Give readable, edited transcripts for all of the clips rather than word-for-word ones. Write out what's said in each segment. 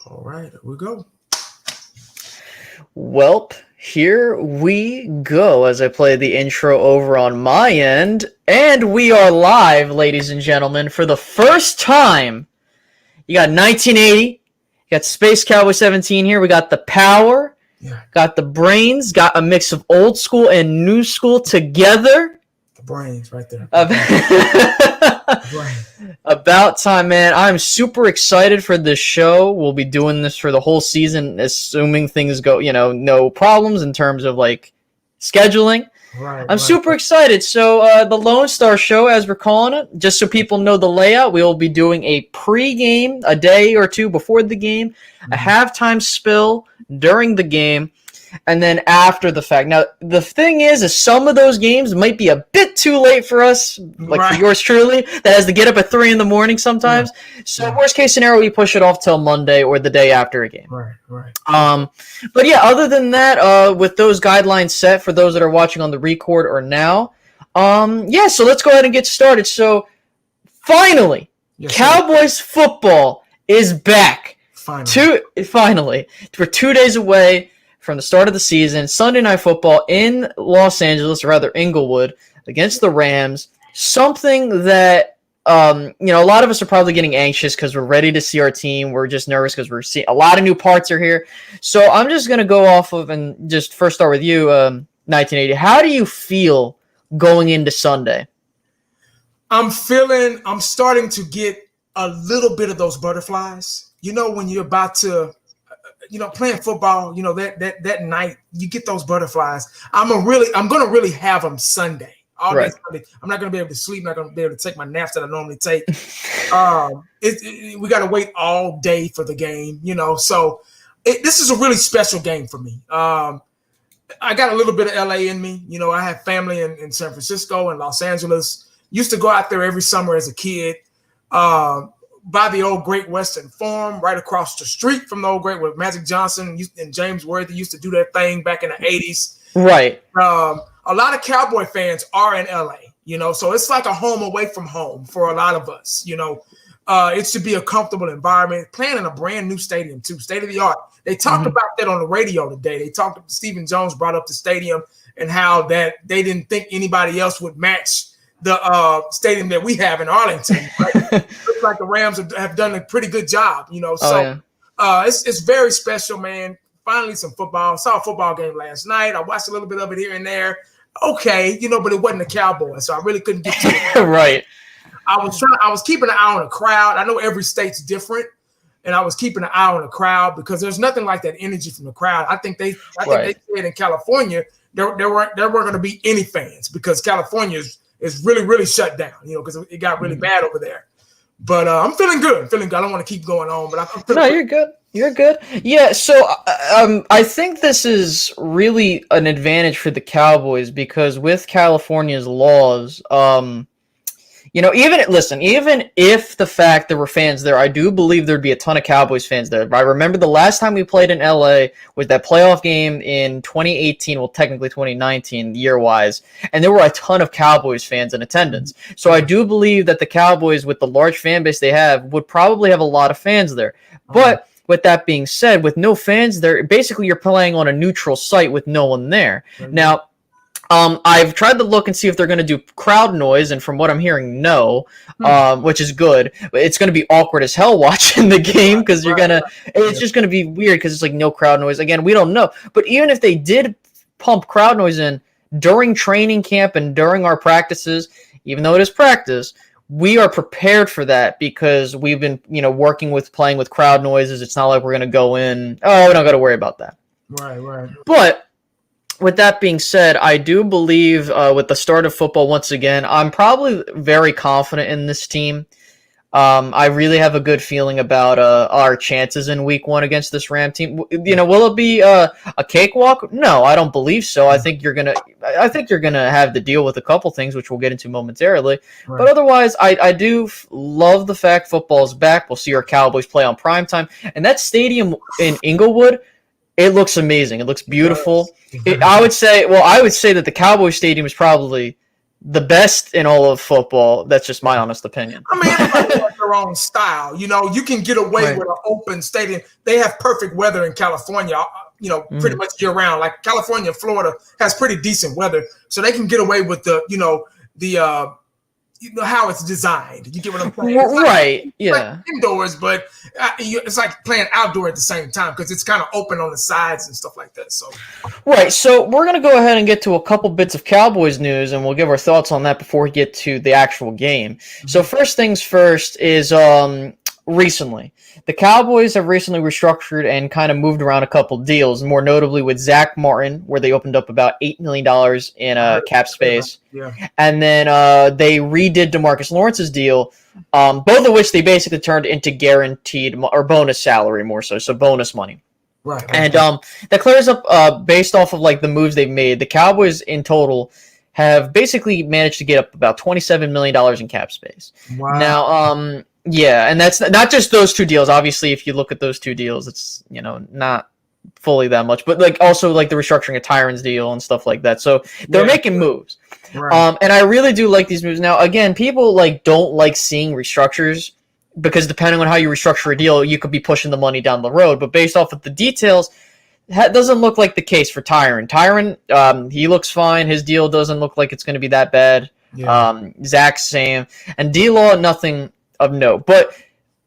All right, here we go. Welp, here we go as I play the intro over on my end. And we are live, ladies and gentlemen, for the first time. You got 1980, you got Space Cowboy 17 here, we got the power, got the brains, got a mix of old school and new school together. The brains right there. About time, man. I'm super excited for this show. We'll be doing this for the whole season, assuming things go, no problems in terms of like scheduling. I'm super excited. So the Lone Star Show, as we're calling it, just so people know the layout, we will be doing a pre-game a day or two before the game, a halftime spill during the game, and then after the fact. Now, the thing is some of those games might be a bit too late for us, for yours truly, that has to get up at 3 in the morning sometimes. So worst case scenario, we push it off till Monday or the day after a game. Right. But yeah, other than that, with those guidelines set for those that are watching on the record or now, so let's go ahead and get started. So finally, Cowboys football is back. Finally. We're 2 days away from the start of the season. Sunday Night Football in Los Angeles, or rather Inglewood, against the Rams. Something that, a lot of us are probably getting anxious because we're ready to see our team. We're just nervous because we're seeing a lot of new parts are here. So I'm just going to go off of and just first start with you, 1980. How do you feel going into Sunday? I'm starting to get a little bit of those butterflies. When you're about to, playing football, that night you get those butterflies. I'm going to really have them Sunday. All day Sunday. I'm not going to be able to sleep. I'm not going to be able to take my naps that I normally take. We got to wait all day for the game, So this is a really special game for me. I got a little bit of LA in me. I have family in San Francisco and Los Angeles. Used to go out there every summer as a kid. By the old Great Western Forum, right across the street from the old Great, where Magic Johnson and James Worthy used to do their thing back in the 80s. Right. A lot of Cowboy fans are in LA, so it's like a home away from home for a lot of us. It should be a comfortable environment. Playing in a brand new stadium too, state of the art. They talked about that on the radio today. Stephen Jones brought up the stadium and how that they didn't think anybody else would match the stadium that we have in Arlington. Right? Looks like the Rams have done a pretty good job, it's very special, man. Finally, some football. Saw a football game last night. I watched a little bit of it here and there. Okay, but it wasn't the Cowboys, so I really couldn't get to it. Right. I was keeping an eye on the crowd. I know every state's different, and I was keeping an eye on the crowd because there's nothing like that energy from the crowd. I think they said in California there weren't going to be any fans because California is really, really shut down, because it got really bad over there. But I'm feeling good. I don't want to keep going on, but I'm feeling good. You're good. You're good. Yeah, so I think this is really an advantage for the Cowboys because with California's laws, even if the fact there were fans there, I do believe there'd be a ton of Cowboys fans there. I remember the last time we played in LA was that playoff game in 2018, well, technically 2019, year-wise, and there were a ton of Cowboys fans in attendance. So I do believe that the Cowboys, with the large fan base they have, would probably have a lot of fans there. But with that being said, with no fans there, basically you're playing on a neutral site with no one there. Now, I've tried to look and see if they're going to do crowd noise, and from what I'm hearing, no, which is good. It's going to be awkward as hell watching the game because it's just going to be weird because it's like no crowd noise. Again, we don't know. But even if they did pump crowd noise in during training camp and during our practices, even though it is practice, we are prepared for that because we've been, playing with crowd noises. It's not like we're going to go in, we don't got to worry about that. Right. But with that being said, I do believe with the start of football, once again, I'm probably very confident in this team. I really have a good feeling about our chances in week 1 against this Ram team. Will it be a cakewalk? No, I don't believe so. I think you're gonna have to deal with a couple things, which we'll get into momentarily. Right. But otherwise, I do love the fact football's back. We'll see our Cowboys play on primetime, and that stadium in Inglewood, it looks amazing. It looks beautiful. I would say that the Cowboys Stadium is probably the best in all of football. That's just my honest opinion. I mean, everybody has their own style. You know, you can get away Right. with an open stadium. They have perfect weather in California, pretty much year round. Like California, Florida has pretty decent weather, so they can get away with how it's designed. You get what I'm saying? Right. Yeah. Like indoors, but it's like playing outdoor at the same time because it's kind of open on the sides and stuff like that. So, Right, so we're going to go ahead and get to a couple bits of Cowboys news, and we'll give our thoughts on that before we get to the actual game. So first things first is recently. The Cowboys have recently restructured and kind of moved around a couple deals, more notably with Zach Martin, where they opened up about $8 million in cap space. yeah. And then they redid DeMarcus Lawrence's deal, both of which they basically turned into guaranteed or bonus salary more so bonus money. Right. And that clears up based off of like the moves they've made. The Cowboys in total have basically managed to get up about $27 million in cap space. Wow. Now, yeah, and that's not just those two deals. Obviously, if you look at those two deals, it's, not fully that much, but like also like the restructuring of Tyron's deal and stuff like that. So they're making moves. Right. And I really do like these moves. Now, again, people like don't like seeing restructures because depending on how you restructure a deal, you could be pushing the money down the road. But based off of the details, that doesn't look like the case for Tyron. Tyron, he looks fine. His deal doesn't look like it's going to be that bad. Yeah. Zach's same. And D-Law, nothing of note. But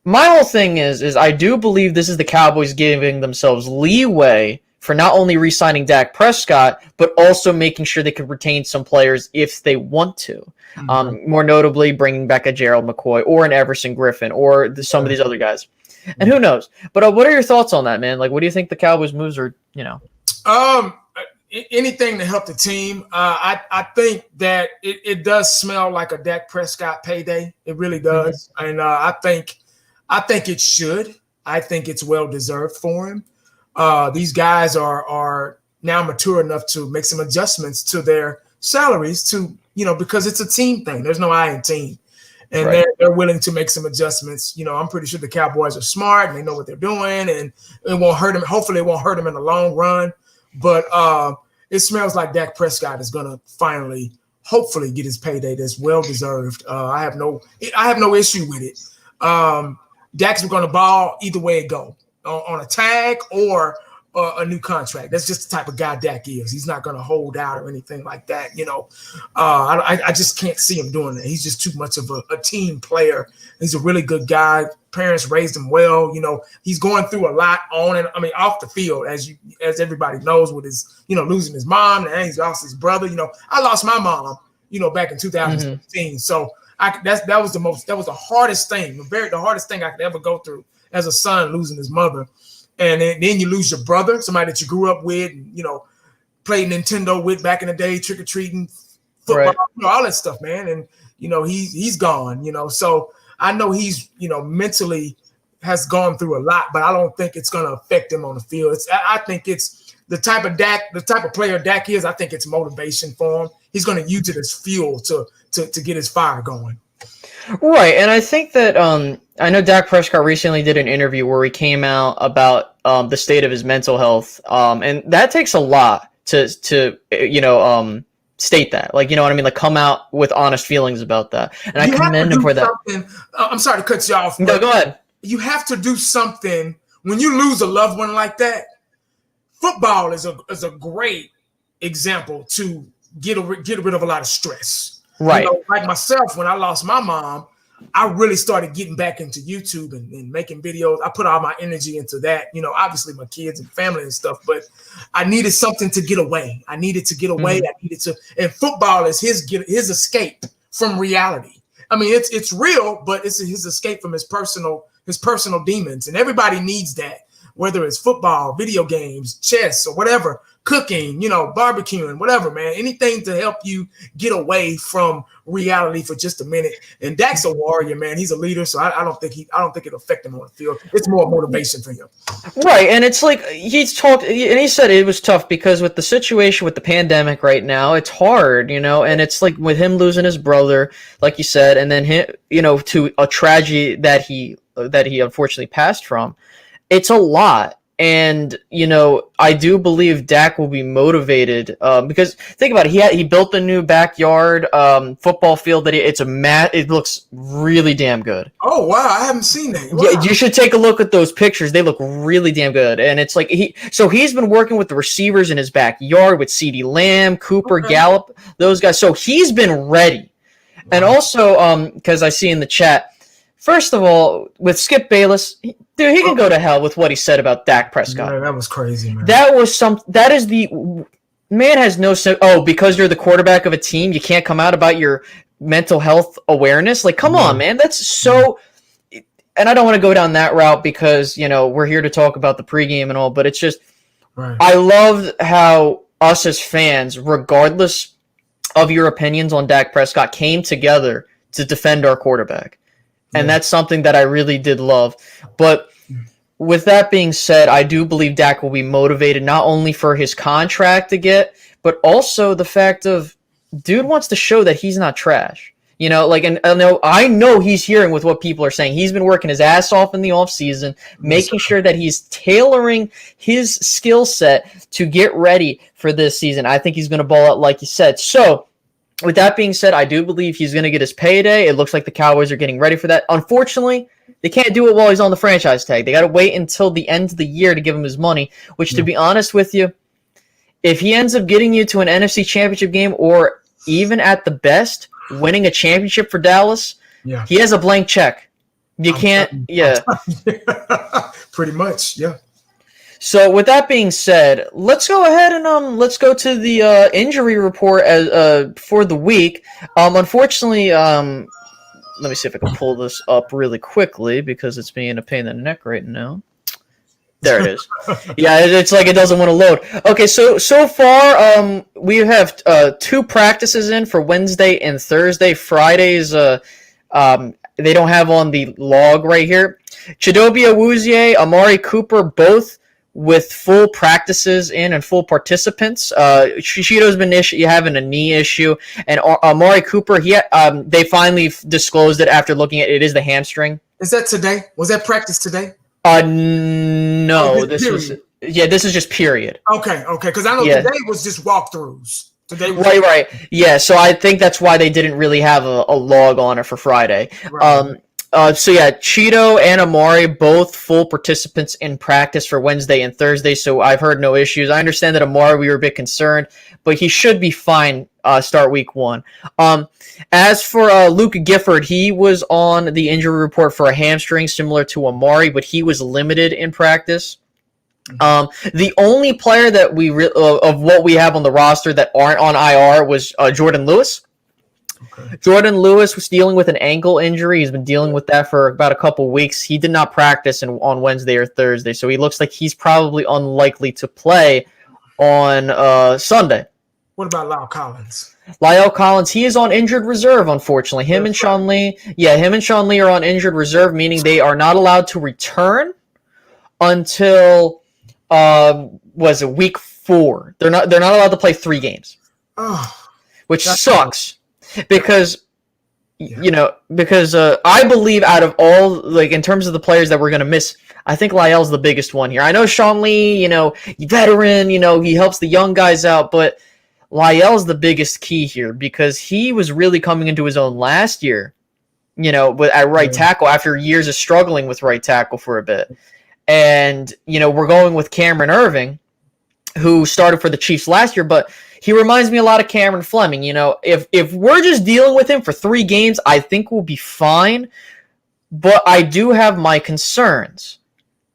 my whole thing is I do believe this is the Cowboys giving themselves leeway for not only re-signing Dak Prescott, but also making sure they could retain some players if they want to. More notably, bringing back a Gerald McCoy or an Everson Griffin or some of these other guys. And who knows? But what are your thoughts on that, man? Like, what do you think the Cowboys moves are, Anything to help the team. I think that it does smell like a Dak Prescott payday. It really does. And I think it should. I think it's well deserved for him. These guys are now mature enough to make some adjustments to their salaries because it's a team thing. There's no I in team. And Right. they're willing to make some adjustments. I'm pretty sure the Cowboys are smart and they know what they're doing, and it won't hurt them. Hopefully it won't hurt them in the long run. But it smells like Dak Prescott is going to finally, hopefully, get his payday that's well deserved. I have no issue with it. Dak's going to ball either way it go, on a tag or a new contract. That's just the type of guy Dak is. He's not going to hold out or anything like that. I just can't see him doing that. He's just too much of a team player. He's a really good guy. Parents raised him well. He's going through a lot off the field, as everybody knows, with his, losing his mom, and he's lost his brother. I lost my mom, back in 2016. So that was the hardest thing, the hardest thing I could ever go through as a son, losing his mother. And then you lose your brother, somebody that you grew up with, and, played Nintendo with back in the day, trick-or-treating, football, Right. All that stuff, man. And, he's gone, so I know he's, mentally has gone through a lot, but I don't think it's going to affect him on the field. I think it's the type of player Dak is. I think it's motivation for him. He's going to use it as fuel to get his fire going. Right, and I think that I know Dak Prescott recently did an interview where he came out about the state of his mental health, and that takes a lot to state that, like, you know what I mean, like come out with honest feelings about that, and I commend him for that. I'm sorry to cut you off. No, go ahead. You have to do something when you lose a loved one like that. Football is a great example to get rid of a lot of stress. Right. Like myself, when I lost my mom, I really started getting back into YouTube and making videos. I put all my energy into that, obviously my kids and family and stuff, but I needed something to get away. I needed to get away. And football is his escape from reality. I mean, it's real, but it's his escape from his personal demons. And everybody needs that, whether it's football, video games, chess, or whatever, cooking, barbecuing, whatever, man. Anything to help you get away from reality for just a minute. And Dak's a warrior, man. He's a leader, so I don't think it'll affect him on the field. It's more motivation for him. Right, and it's like he's talked, and he said it was tough because with the situation with the pandemic right now, it's hard, and it's like with him losing his brother, like you said, and then him, to a tragedy that he unfortunately passed from. It's a lot, And, I do believe Dak will be motivated because think about it. He built a new backyard football field that it looks really damn good. Oh, wow. I haven't seen that. Wow. Yeah, you should take a look at those pictures. They look really damn good. And it's like he's been working with the receivers in his backyard with CeeDee Lamb, Cooper, Gallup, those guys. So he's been ready. Wow. And also, because I see in the chat, first of all, with Skip Bayless, he can go to hell with what he said about Dak Prescott. Yeah, that was crazy, man. Man has no sense. Oh, because you're the quarterback of a team, you can't come out about your mental health awareness. Like, come on, man. That's so. And I don't want to go down that route because, we're here to talk about the pregame and all, but it's just, right. I loved how us as fans, regardless of your opinions on Dak Prescott, came together to defend our quarterback. And that's something that I really did love. But with that being said, I do believe Dak will be motivated not only for his contract to get, but also the fact of dude wants to show that he's not trash. And I know he's hearing with what people are saying. He's been working his ass off in the offseason, making sure that he's tailoring his skill set to get ready for this season. I think he's going to ball out like you said. So, with that being said, I do believe he's going to get his payday. It looks like the Cowboys are getting ready for that. Unfortunately, they can't do it while he's on the franchise tag. They got to wait until the end of the year to give him his money, which, to be honest with you, if he ends up getting you to an NFC Championship game or even at the best, winning a championship for Dallas, he has a blank check. You can't, Pretty much, yeah. So with that being said, let's go ahead and let's go to the injury report for the week. Unfortunately, let me see if I can pull this up really quickly because it's being a pain in the neck right now. There it is. Yeah, it's like it doesn't want to load. Okay, so far we have 2 practices in for Wednesday and Thursday. Fridays they don't have on the log right here. Chidobe Awuzie, Amari Cooper, both with full practices in and full participants. Shishido's been having a knee issue, and Amari Cooper, they finally disclosed it after looking at it. It is the hamstring. Is that today? Was that practice today? No. This is just period. Okay, because I know today was just walkthroughs. Right. Yeah, so I think that's why they didn't really have a log on it for Friday. Right. Cheeto and Amari, both full participants in practice for Wednesday and Thursday, so I've heard no issues. I understand that Amari, we were a bit concerned, but he should be fine start week 1. As for Luke Gifford, he was on the injury report for a hamstring similar to Amari, but he was limited in practice. The only player that of what we have on the roster that aren't on IR was Jordan Lewis. Okay. Jordan Lewis was dealing with an ankle injury. He's been dealing with that for about a couple weeks. He did not practice on Wednesday or Thursday, so he looks like he's probably unlikely to play on Sunday. What about Lyle Collins? Lyle Collins, he is on injured reserve, unfortunately. Him and Sean Lee are on injured reserve, meaning they are not allowed to return until week 4. They're not allowed to play 3 games. Which sucks. Because I believe out of all, in terms of the players that we're going to miss, I think Lyell's the biggest one here. I know Sean Lee, veteran, he helps the young guys out, but Lyell's the biggest key here because he was really coming into his own last year, at right tackle after years of struggling with right tackle for a bit. And, we're going with Cameron Irving, who started for the Chiefs last year, but he reminds me a lot of Cameron Fleming. If we're just dealing with him for 3 games, I think we'll be fine. But I do have my concerns.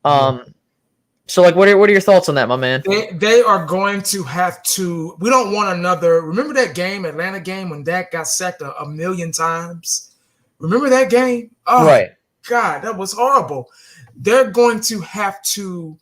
So, what are your thoughts on that, my man? They are going to have to. We don't want another. Remember that game, Atlanta game, when Dak got sacked a million times? Remember that game? Oh, right. God, that was horrible. They're going to have to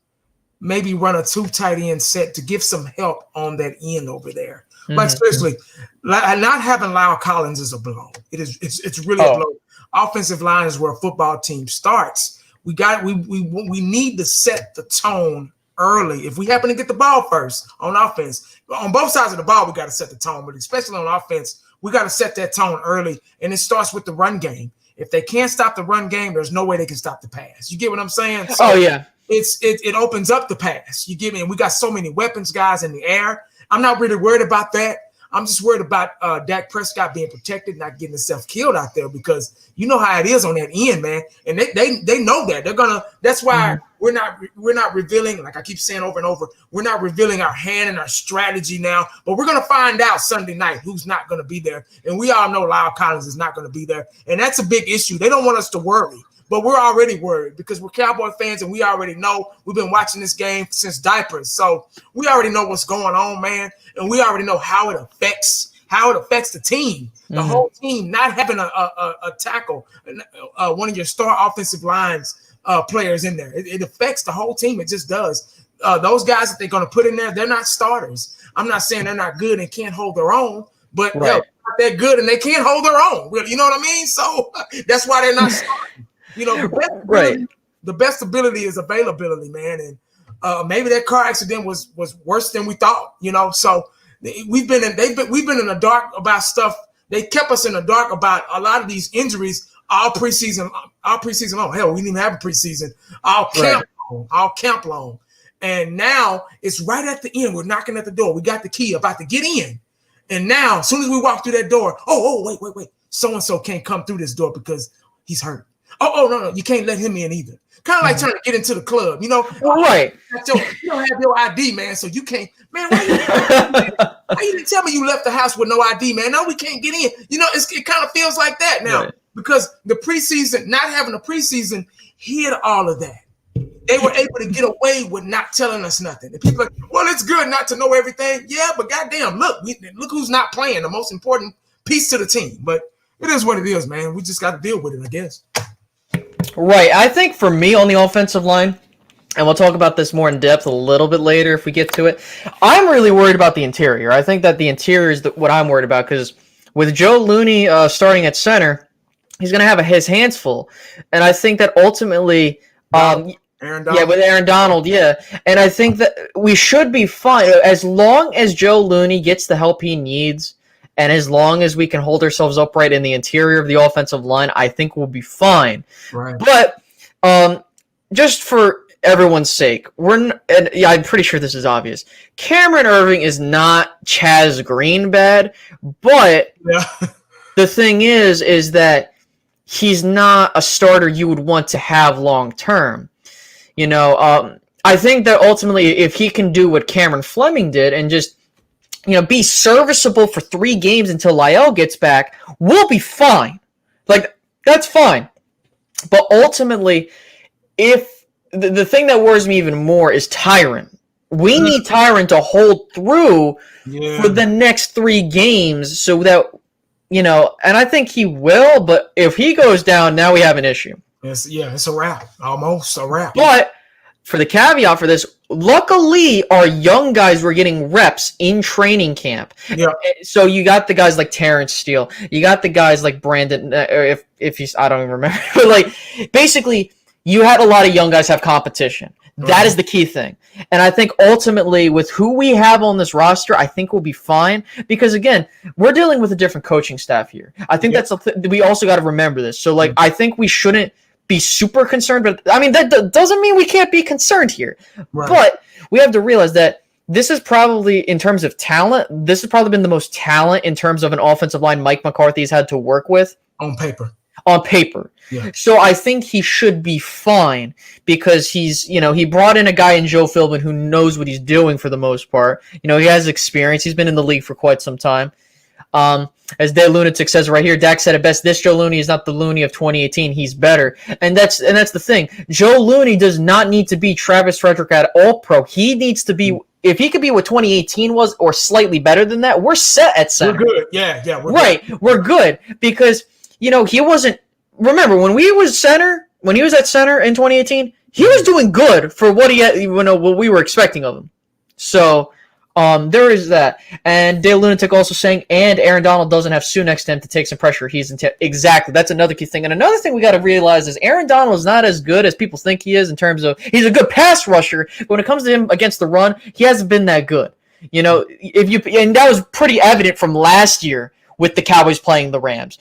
maybe run a 2 tight end set to give some help on that end over there. Like especially not having Lyle Collins is a blow. It's really a blow. Offensive line is where a football team starts. We need to set the tone early. If we happen to get the ball first on offense, on both sides of the ball, we got to set the tone. But especially on offense, we got to set that tone early, and it starts with the run game. If they can't stop the run game, there's no way they can stop the pass. You get what I'm saying? So, yeah. it opens up the pass. You get me? And we got so many weapons guys in the air. I'm not really worried about that. I'm just worried about Dak Prescott being protected, not getting himself killed out there, because you know how it is on that end, man. And they know that. They're gonna. That's why we're not revealing, like I keep saying over and over, we're not revealing our hand and our strategy now. But we're gonna find out Sunday night who's not gonna be there. And we all know Lyle Collins is not gonna be there, and that's a big issue. They don't want us to worry. But we're already worried because we're Cowboy fans, and we already know. We've been watching this game since diapers. So we already know what's going on, man. And we already know how it affects the team. The whole team not having a tackle, one of your star offensive lines players in there. It affects the whole team. It just does. Those guys that they're going to put in there, they're not starters. I'm not saying they're not good and can't hold their own, but they're good and they can't hold their own. You know what I mean? So that's why they're not starting. You know, the best ability is availability, man. And maybe that car accident was worse than we thought, you know. So we've been in the dark about stuff. They kept us in the dark about a lot of these injuries all preseason long. Hell, we didn't even have a preseason. All camp long. And now it's right at the end. We're knocking at the door. We got the key, about to get in. And now, as soon as we walk through that door, wait. So-and-so can't come through this door because he's hurt. No, you can't let him in either. Kind of like trying to get into the club, you know? Right. You don't have your ID, man, so you can't. Man, why you didn't tell me you left the house with no ID, man? No, we can't get in. You know, it kind of feels like that now because the preseason, not having a preseason, hid all of that. They were able to get away with not telling us nothing. And people are like, well, it's good not to know everything. Yeah, but goddamn, look who's not playing, the most important piece to the team. But it is what it is, man. We just got to deal with it, I guess. Right. I think for me on the offensive line, and we'll talk about this more in depth a little bit later if we get to it, I'm really worried about the interior. I think that the interior is what I'm worried about because with Joe Looney starting at center, he's going to have his hands full. And I think that ultimately with Aaron Donald, And I think that we should be fine. As long as Joe Looney gets the help he needs, and as long as we can hold ourselves upright in the interior of the offensive line, I think we'll be fine. Right. But just for everyone's sake, I'm pretty sure this is obvious. Cameron Irving is not Chaz Green bad, but the thing is that he's not a starter you would want to have long term. You know, I think that ultimately if he can do what Cameron Fleming did and just be serviceable for 3 games until Lyle gets back, we'll be fine. Like, that's fine. But ultimately, if the thing that worries me even more is Tyron. We need Tyron to hold through for the next 3 games so that, and I think he will, but if he goes down, now we have an issue. It's a wrap. Almost a wrap. But for the caveat for this, luckily our young guys were getting reps in training camp. Yeah. So you got the guys like Terrence Steele. You got the guys like Brandon, or if he's, I don't even remember. But like, basically, you had a lot of young guys have competition. That is the key thing. And I think ultimately with who we have on this roster, I think we'll be fine. Because again, we're dealing with a different coaching staff here. I think we also got to remember this. So like, I think we shouldn't be super concerned, but I mean, that doesn't mean we can't be concerned here. Right. But we have to realize that this is probably, in terms of talent, this has probably been the most talent in terms of an offensive line Mike McCarthy's had to work with. On paper. Yeah. So I think he should be fine because he's, he brought in a guy in Joe Philbin who knows what he's doing for the most part. He has experience. He's been in the league for quite some time. As Dead Lunatic says right here, Dak said it best, this Joe Looney is not the Looney of 2018. He's better. And that's the thing. Joe Looney does not need to be Travis Frederick at all-pro. He needs to be, if he could be what 2018 was or slightly better than that, we're set at center. We're good. Yeah, we're good. We're good because, he wasn't, remember, when he was at center in 2018, he was doing good for what what we were expecting of him. So, there is that. And Dale Lunatic also saying, and Aaron Donald doesn't have Sue next to him to take some pressure. Exactly. That's another key thing. And another thing we got to realize is Aaron Donald is not as good as people think he is in terms of, he's a good pass rusher. But when it comes to him against the run, he hasn't been that good. And that was pretty evident from last year with the Cowboys playing the Rams.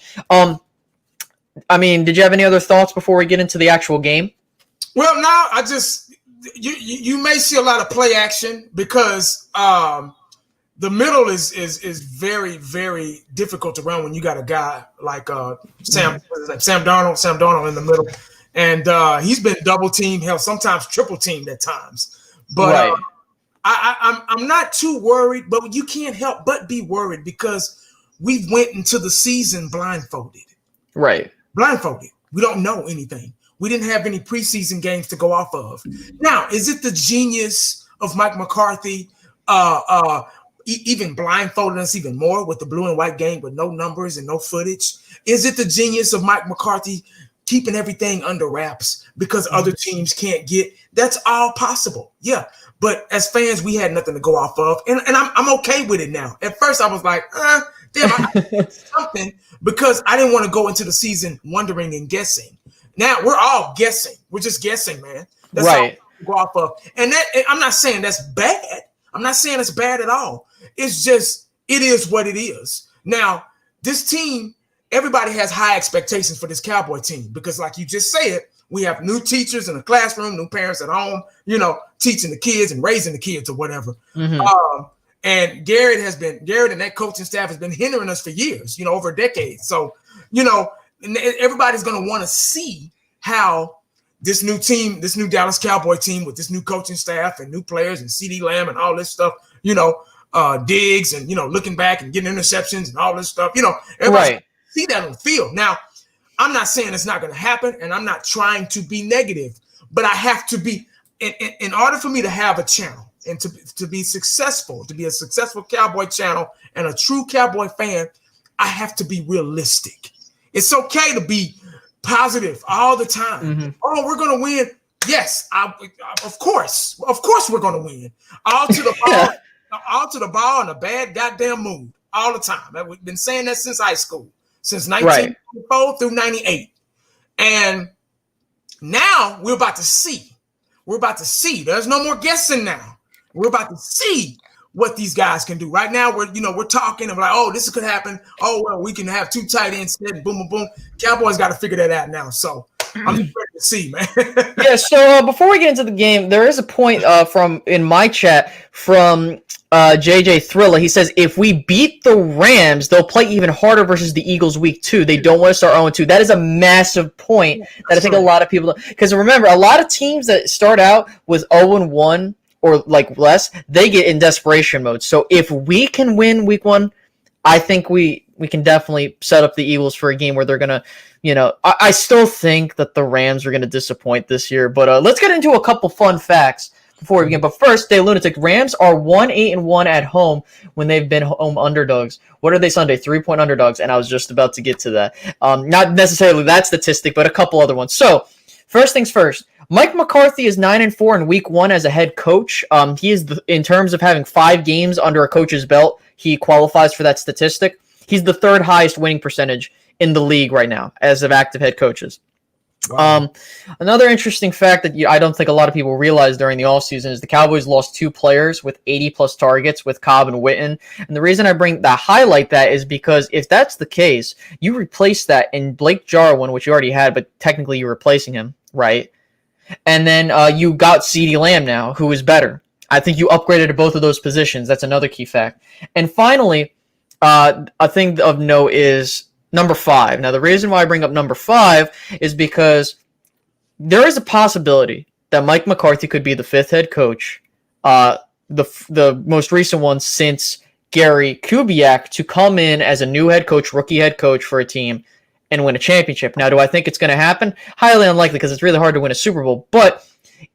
I mean, did you have any other thoughts before we get into the actual game? Well, no, you may see a lot of play action because the middle is very, very difficult to run when you got a guy like Sam Darnold in the middle, and he's been double teamed, hell, sometimes triple teamed at times. But Right. I'm not too worried, but you can't help but be worried because we went into the season blindfolded. Right. Blindfolded. We don't know anything. We didn't have any preseason games to go off of. Now, is it the genius of Mike McCarthy even blindfolding us even more with the blue and white game with no numbers and no footage? Is it the genius of Mike McCarthy keeping everything under wraps because other teams can't get? That's all possible. Yeah. But as fans, we had nothing to go off of. And I'm okay with it now. At first, I was like, damn, I got something because I didn't want to go into the season wondering and guessing. Now we're all guessing. We're just guessing, man. That's right. all we go off of. And I'm not saying that's bad. I'm not saying it's bad at all. It's just, it is what it is. Now, this team, everybody has high expectations for this Cowboy team because, like you just said, we have new teachers in the classroom, new parents at home, teaching the kids and raising the kids or whatever. Mm-hmm. And Garrett and that coaching staff has been hindering us for years, over a decade. So, everybody's going to want to see how this new team, this new Dallas Cowboy team with this new coaching staff and new players and CD Lamb and all this stuff, Diggs and, looking back and getting interceptions and all this stuff, everybody see that on the field. Now, I'm not saying it's not going to happen, and I'm not trying to be negative, but I have to be, in order for me to have a channel and to be successful, to be a successful Cowboy channel and a true Cowboy fan, I have to be realistic. It's okay to be positive all the time. Mm-hmm. Oh, we're going to win. Yes, of course we're going to win. All to the ball, all to the ball in a bad goddamn mood all the time. We've been saying that since high school, since 1994 through 98. And now we're about to see. We're about to see. There's no more guessing now. We're about to see what these guys can do. Right now, we're talking and we're like, oh, this could happen. Oh, well, we can have 2 tight ends and boom, boom, boom. Cowboys got to figure that out now. So I'm just ready to see, man. Yeah. So before we get into the game, there is a point in my chat from JJ Thriller. He says, if we beat the Rams, they'll play even harder versus the Eagles week 2. They don't want to start 0-2. That is a massive point that I think a lot of people don't. Because remember, a lot of teams that start out with 0-1 or like less, they get in desperation mode. So if we can win week 1, I think we can definitely set up the Eagles for a game where they're going to, I still think that the Rams are going to disappoint this year. But let's get into a couple fun facts before we begin. But first, Day Lunatic, Rams are 1-8-1 at home when they've been home underdogs. What are they Sunday? 3-point underdogs. And I was just about to get to that. Not necessarily that statistic, but a couple other ones. So first things first. Mike McCarthy is 9-4 in week 1 as a head coach. He is, in terms of having 5 games under a coach's belt, he qualifies for that statistic. He's the 3rd highest winning percentage in the league right now as of active head coaches. Wow. Another interesting fact that I don't think a lot of people realize during the offseason is the Cowboys lost 2 players with 80-plus targets with Cobb and Witten. And the reason I highlight that is because if that's the case, you replace that in Blake Jarwin, which you already had, but technically you're replacing him, right? And then you got CeeDee Lamb now, who is better. I think you upgraded to both of those positions. That's another key fact. And finally, a thing of note is number 5. Now, the reason why I bring up number 5 is because there is a possibility that Mike McCarthy could be the 5th head coach, the most recent one since Gary Kubiak, to come in as a new head coach, rookie head coach for a team, and win a championship. Now, do I think it's going to happen? Highly unlikely, because it's really hard to win a Super Bowl. But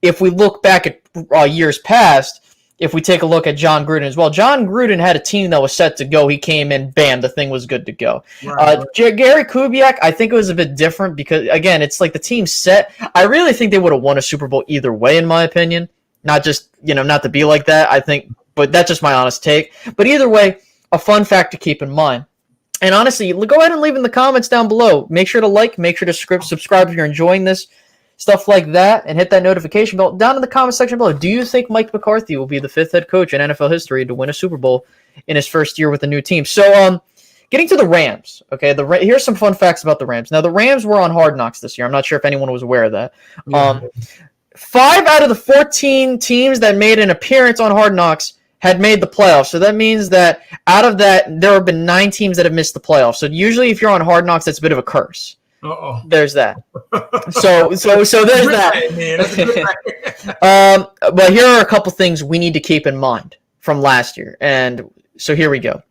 if we look back at years past, if we take a look at John Gruden as well, John Gruden had a team that was set to go. He came in, bam, the thing was good to go. Right. Gary Kubiak, I think it was a bit different because, again, it's like the team's set. I really think they would have won a Super Bowl either way, in my opinion. Not just, not to be like that, I think, but that's just my honest take. But either way, a fun fact to keep in mind. And honestly, go ahead and leave in the comments down below. Make sure to like, make sure to subscribe if you're enjoying this, stuff like that, and hit that notification bell down in the comment section below. Do you think Mike McCarthy will be the 5th head coach in NFL history to win a Super Bowl in his first year with a new team? So, getting to the Rams, okay, here's some fun facts about the Rams. Now, the Rams were on Hard Knocks this year. I'm not sure if anyone was aware of that. 5 out of the 14 teams that made an appearance on Hard Knocks had made the playoffs. So that means that out of that, there have been 9 teams that have missed the playoffs. So usually if you're on Hard Knocks, that's a bit of a curse. Uh-oh. There's that. So there's that. But here are a couple things we need to keep in mind from last year. And so here we go.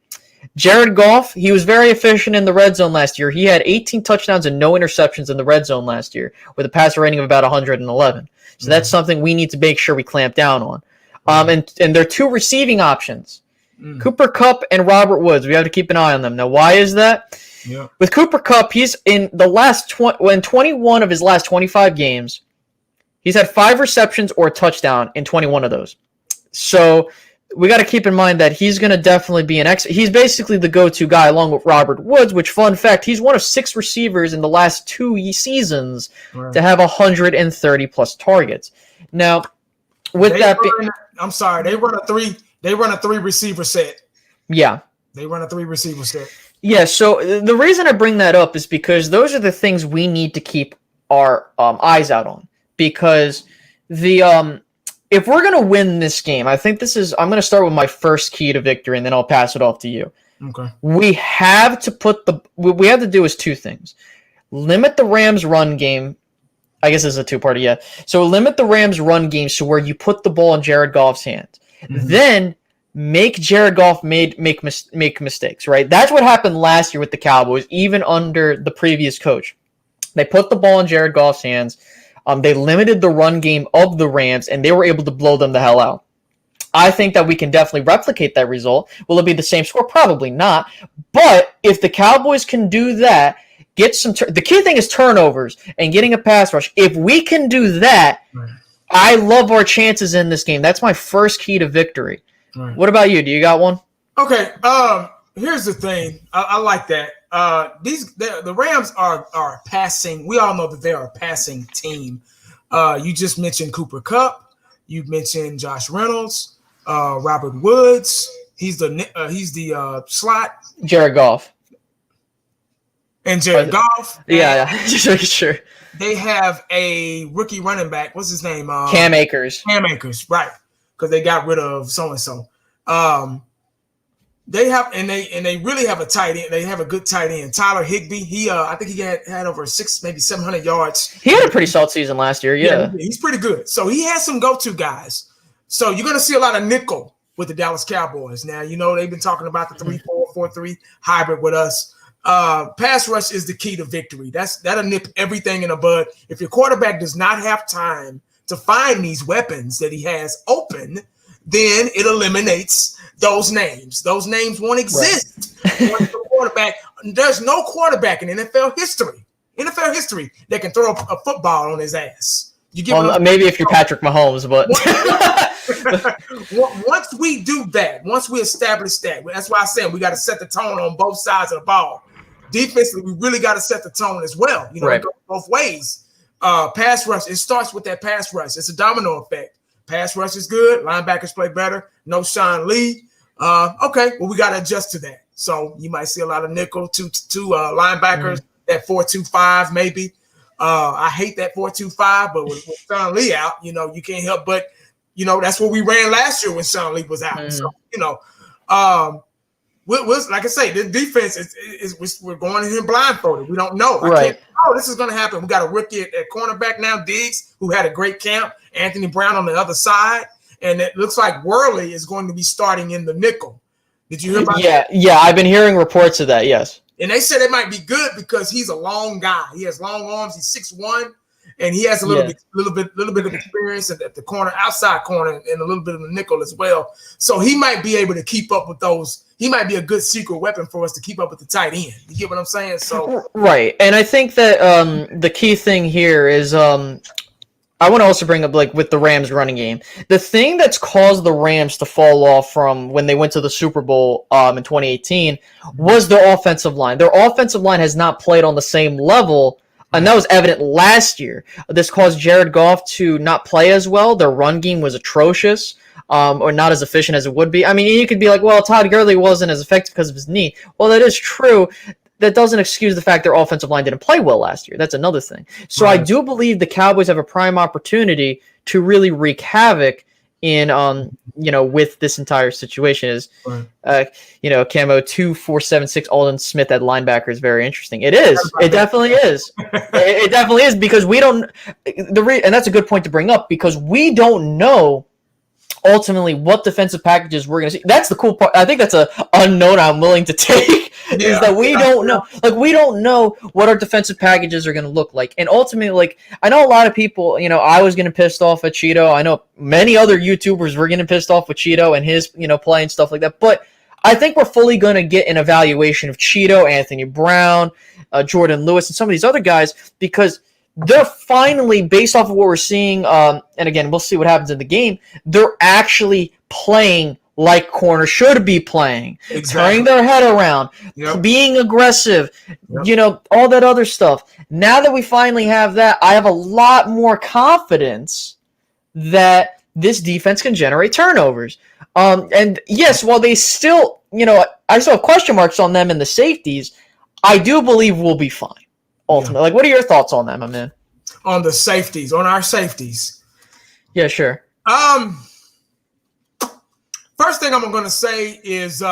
Jared Goff, he was very efficient in the red zone last year. He had 18 touchdowns and no interceptions in the red zone last year with a passer rating of about 111. So that's something we need to make sure we clamp down on. And there are 2 receiving options, Cooper Kupp and Robert Woods. We have to keep an eye on them. Now, why is that? Yeah. With Cooper Kupp, he's in the last 21 of his last 25 games. He's had 5 receptions or a touchdown in 21 of those. So we got to keep in mind that he's going to definitely be he's basically the go-to guy along with Robert Woods, which, fun fact, he's one of 6 receivers in the last 2 seasons to have 130 plus targets. Now, with I'm sorry, they run a 3 receiver set. Yeah. They run a 3 receiver set. Yeah, so the reason I bring that up is because those are the things we need to keep our eyes out on. Because if we're going to win this game, I think I'm going to start with my first key to victory, and then I'll pass it off to you. Okay. We have to what we have to do is 2 things. Limit the Rams' run game. I guess it's a 2-parter, yeah. So limit the Rams' run game to where you put the ball in Jared Goff's hands. Mm-hmm. Then make Jared Goff make mistakes, right? That's what happened last year with the Cowboys, even under the previous coach. They put the ball in Jared Goff's hands. They limited the run game of the Rams, and they were able to blow them the hell out. I think that we can definitely replicate that result. Will it be the same score? Probably not. But if the Cowboys can do that, get some. The key thing is turnovers and getting a pass rush. If we can do that, I love our chances in this game. That's my first key to victory. Right. What about you? Do you got one? Okay. Here's the thing. I like that. The Rams are passing. We all know that they are a passing team. You just mentioned Cooper Kupp. You mentioned Josh Reynolds, Robert Woods. He's the slot. Jared Goff. And Jared Goff. Yeah. Just making sure. They have a rookie running back. What's his name? Cam Akers. Cam Akers, right? Because they got rid of so and so. They have and they really have a tight end. They have a good tight end, Tyler Higbee. I think he had over 600, maybe 700 yards. He had a pretty solid season last year. Yeah, he's pretty good. So he has some go-to guys. So you're going to see a lot of nickel with the Dallas Cowboys. Now they've been talking about the 3-4-4-3 hybrid with us. Pass rush is the key to victory. That'll nip everything in the bud. If your quarterback does not have time to find these weapons that he has open, then it eliminates those names. Those names won't exist. Right. Quarterback. There's no quarterback in NFL history that can throw a football on his ass. Maybe if you're Patrick Mahomes, but once we do that, once we establish that, that's why I said we got to set the tone on both sides of the ball. Defensively, we really got to set the tone as well. Right. It goes both ways. Pass rush, it starts with that pass rush. It's a domino effect. Pass rush is good. Linebackers play better. No Sean Lee. Okay, well, we got to adjust to that. So you might see a lot of nickel, two linebackers, that 4-2-5 maybe. I hate that 4-2-5, but with Sean Lee out, you can't help but, that's what we ran last year when Sean Lee was out. So, like I say, the defense is we're going in here blindfolded. We don't know. This is going to happen. We got a rookie at cornerback now, Diggs, who had a great camp. Anthony Brown on the other side. And it looks like Worley is going to be starting in the nickel. Did you hear about that? Yeah, I've been hearing reports of that, yes. And they said it might be good because he's a long guy. He has long arms. He's 6'1", and he has a little bit of experience at the corner, outside corner, and a little bit of the nickel as well. So he might be able to keep up with those. He might be a good secret weapon for us to keep up with the tight end. You get what I'm saying? So right, and I think that the key thing here is I want to also bring up, with the Rams running game, the thing that's caused the Rams to fall off from when they went to the Super Bowl in 2018 was their offensive line. Their offensive line has not played on the same level, and that was evident last year. This caused Jared Goff to not play as well. Their run game was atrocious, or not as efficient as it would be. I mean, you could be like, well, Todd Gurley wasn't as effective because of his knee. Well, that is true. That doesn't excuse the fact their offensive line didn't play well last year. That's another thing. So right. I do believe the Cowboys have a prime opportunity to really wreak havoc in with this entire situation. Is Camo 2476 Alden Smith at linebacker is very interesting. It is. It definitely is. It definitely is, because we don't and that's a good point to bring up, because we don't know ultimately what defensive packages we're going to see. That's the cool part. I think that's a unknown I'm willing to take, is that we don't know. Like, we don't know what our defensive packages are going to look like. And ultimately, like, I know a lot of people, I was getting pissed off at Cheeto. I know many other YouTubers were getting pissed off with Cheeto and his, play and stuff like that. But I think we're fully going to get an evaluation of Cheeto, Anthony Brown, Jordan Lewis, and some of these other guys, because they're finally, based off of what we're seeing, and again, we'll see what happens in the game, they're actually playing like corners should be playing, turning their head around, being aggressive, all that other stuff. Now that we finally have that, I have a lot more confidence that this defense can generate turnovers. And yes, while they still, I still have question marks on them and the safeties, I do believe we'll be fine. Ultimately, like, what are your thoughts on that, my man? On the safeties, on our safeties. Yeah, sure. First thing I'm going to say is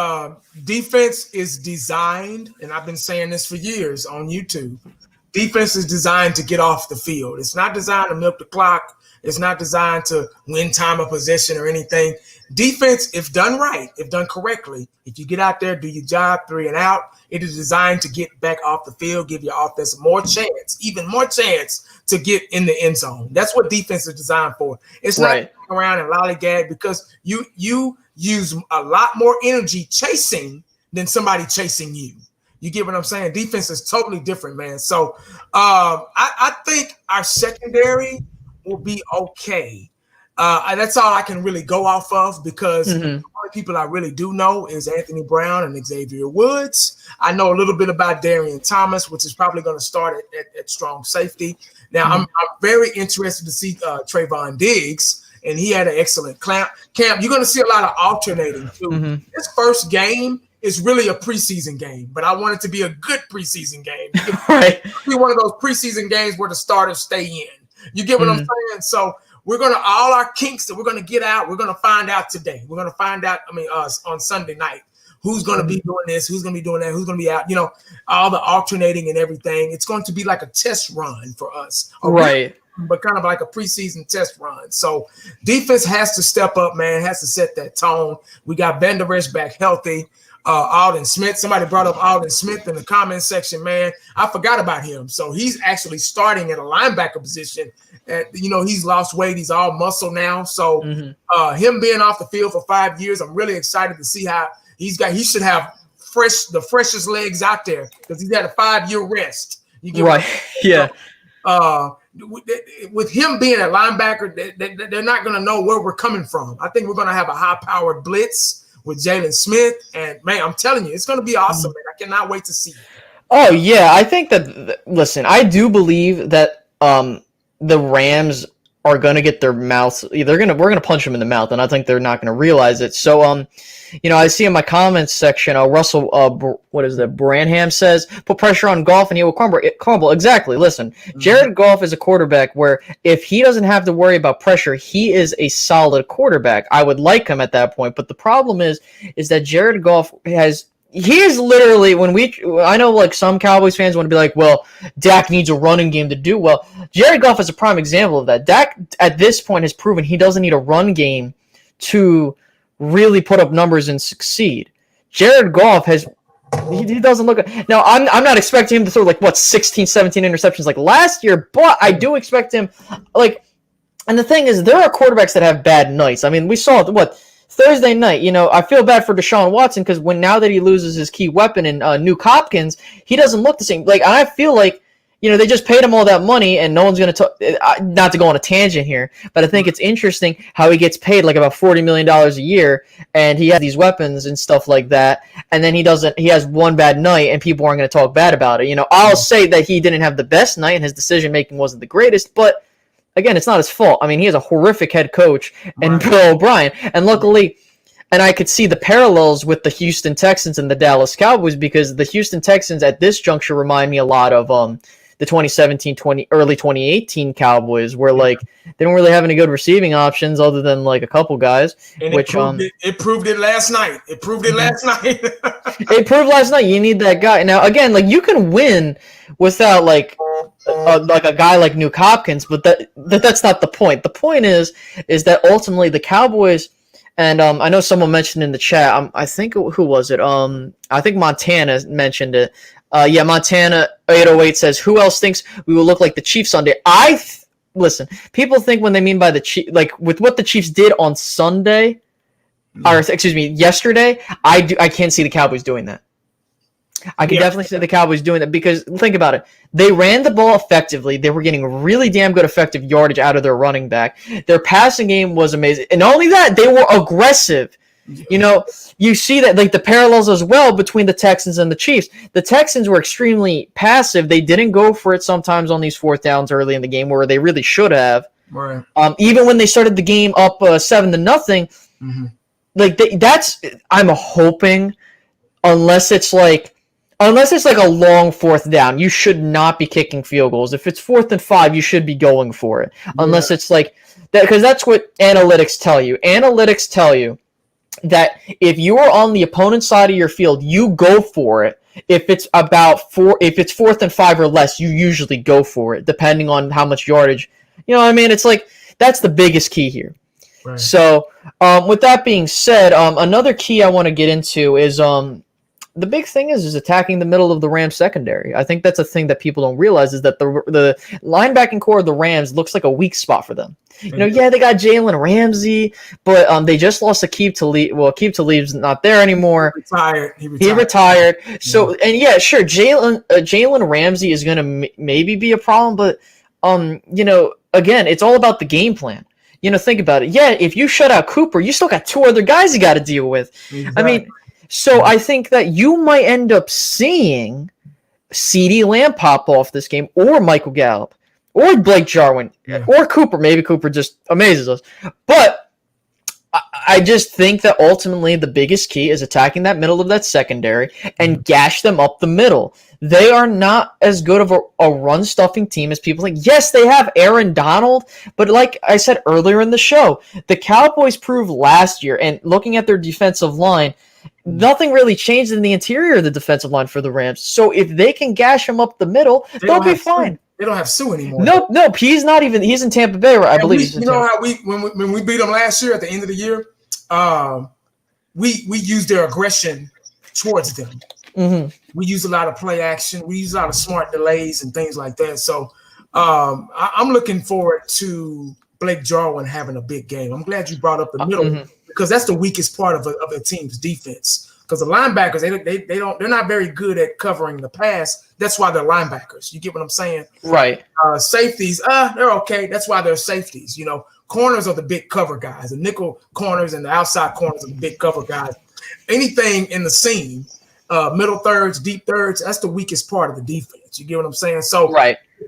defense is designed, and I've been saying this for years on YouTube. Defense is designed to get off the field. It's not designed to milk the clock. It's not designed to win time of possession or anything. Defense, if done right, if done correctly, if you get out there, do your job, 3 and out, it is designed to get back off the field, give your offense even more chance to get in the end zone. That's what defense is designed for. It's not around and lollygag, because you use a lot more energy chasing than somebody chasing you. You get what I'm saying? Defense is totally different, man. So I think our secondary will be okay. That's all I can really go off of, because the only people I really do know is Anthony Brown and Xavier Woods. I know a little bit about Darian Thomas, which is probably going to start at strong safety. Now, I'm very interested to see Trayvon Diggs, and he had an excellent camp. You're going to see a lot of alternating, too. This first game is really a preseason game, but I want it to be a good preseason game. Right. Be one of those preseason games where the starters stay in. You get what I'm saying? So we're going to, all our kinks that we're going to get out, we're going to find out today. We're going to find out, on Sunday night, who's going to be doing this, who's going to be doing that, who's going to be out, all the alternating and everything. It's going to be like a test run for us. Right. But kind of like a preseason test run. So defense has to step up, man, has to set that tone. We got Van Der Esch back healthy. Alden Smith. Somebody brought up Alden Smith in the comment section, man. I forgot about him. So he's actually starting at a linebacker position. He's lost weight. He's all muscle now. So him being off the field for 5 years, I'm really excited to see how he should have the freshest legs out there, because he's had a 5-year rest. You get right. Yeah. With him being a linebacker, they're not going to know where we're coming from. I think we're going to have a high-powered blitz with Jalen Smith, and man, I'm telling you, it's going to be awesome, man. I cannot wait to see it. Oh yeah, I think that. Listen, I do believe that the Rams are going to get their mouths. We're going to punch them in the mouth, and I think they're not going to realize it. So I see in my comments section, Russell, Branham says, put pressure on Goff and he will crumble. Exactly. Listen, Jared Goff is a quarterback where if he doesn't have to worry about pressure, he is a solid quarterback. I would like him at that point. But the problem is that Jared Goff he is literally, I know like some Cowboys fans want to be like, well, Dak needs a running game to do well. Jared Goff is a prime example of that. Dak at this point has proven he doesn't need a run game to really put up numbers and succeed. Jared Goff he doesn't look. Now, I'm not expecting him to throw 16, 17 interceptions like last year, but I do expect him and the thing is, there are quarterbacks that have bad nights. I mean, we saw Thursday night, I feel bad for Deshaun Watson, because now that he loses his key weapon in Nuke Hopkins, he doesn't look the same. I feel like, they just paid him all that money, and no one's going to not to go on a tangent here, but I think it's interesting how he gets paid about $40 million a year, and he has these weapons and stuff like that, and then he has one bad night, and people aren't going to talk bad about it. I'll say that he didn't have the best night, and his decision-making wasn't the greatest, but again, it's not his fault. I mean, he has a horrific head coach and Bill O'Brien. And luckily, and I could see the parallels with the Houston Texans and the Dallas Cowboys, because the Houston Texans at this juncture remind me a lot of the 2017, early 2018 Cowboys, where like they don't really have any good receiving options other than like a couple guys. And which it proved it last night. It proved it last night. It proved last night you need that guy. Now again, like you can win without like a guy like Nuke Hopkins, but that's not the point. The point is that ultimately the Cowboys, and I know someone mentioned in the chat. I think who was it? I think Montana mentioned it. Yeah, Montana 808 says, "Who else thinks we will look like the Chiefs Sunday?" Listen. People think when they mean by the Chiefs, like with what the Chiefs did on Sunday, or excuse me, yesterday. I can't see the Cowboys doing that. I can definitely see the Cowboys doing that because think about it. They ran the ball effectively. They were getting really damn good effective yardage out of their running back. Their passing game was amazing. And not only that, they were aggressive. You know, you see that like the parallels as well between the Texans and the Chiefs. The Texans were extremely passive. They didn't go for it sometimes on these fourth downs early in the game where they really should have. Right. Even when they started the game up 7-0, like I'm hoping unless it's like a long fourth down, you should not be kicking field goals. If it's 4th and 5, you should be going for it. Unless it's like that, because that's what analytics tell you. Analytics tell you that if you are on the opponent's side of your field, you go for it. If it's 4th and 5 or less, you usually go for it, depending on how much yardage. You know what I mean? It's like that's the biggest key here. Right. So, with that being said, another key I want to get into is the big thing is attacking the middle of the Rams secondary. I think that's a thing that people don't realize is that the linebacking core of the Rams looks like a weak spot for them. You know, they got Jalen Ramsey, but they just lost Aqib Talib. Well, Aqib Talib's not there anymore. He retired. So, and sure, Jalen Ramsey is going to maybe be a problem, but again, it's all about the game plan. Think about it. Yeah, if you shut out Cooper, you still got 2 other guys you got to deal with. Exactly. I mean, so I think that you might end up seeing CeeDee Lamb pop off this game, or Michael Gallup, or Blake Jarwin, or Cooper. Maybe Cooper just amazes us. But I just think that ultimately the biggest key is attacking that middle of that secondary and gash them up the middle. They are not as good of a run-stuffing team as people think. Yes, they have Aaron Donald, but like I said earlier in the show, the Cowboys proved last year, and looking at their defensive line, nothing really changed in the interior of the defensive line for the Rams. So if they can gash them up the middle, they'll be fine. They don't have Sue anymore. No, he's not even. He's in Tampa Bay, I believe. You know how when we beat them last year at the end of the year, we used their aggression towards them. Mm-hmm. We use a lot of play action. We use a lot of smart delays and things like that. So I'm looking forward to Blake Jarwin having a big game. I'm glad you brought up the middle because that's the weakest part of a team's defense. Because the linebackers, they're not very good at covering the pass. That's why they're linebackers. You get what I'm saying? Right. Safeties, they're okay. That's why they're safeties. Corners are the big cover guys. The nickel corners and the outside corners are the big cover guys. Anything in the seam, middle thirds, deep thirds, that's the weakest part of the defense. You get what I'm saying? So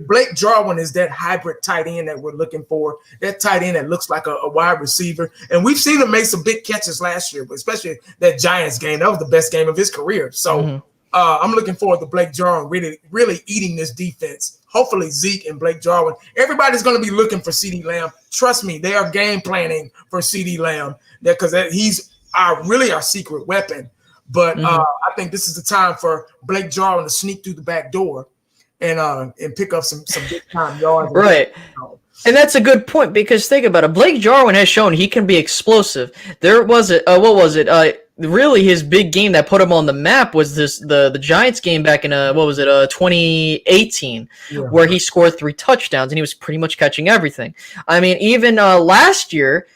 Blake Jarwin is that hybrid tight end that we're looking for, that tight end that looks like a wide receiver. And we've seen him make some big catches last year, but especially that Giants game. That was the best game of his career. So I'm looking forward to Blake Jarwin really eating this defense. Hopefully Zeke and Blake Jarwin. Everybody's going to be looking for CeeDee Lamb. Trust me, they are game planning for CeeDee Lamb because he's our secret weapon. But I think this is the time for Blake Jarwin to sneak through the back door and pick up some big time yards. Right. And that's a good point because think about it. Blake Jarwin has shown he can be explosive. There was really his big game that put him on the map was the Giants game back in 2018 where he scored 3 touchdowns and he was pretty much catching everything. I mean, even last year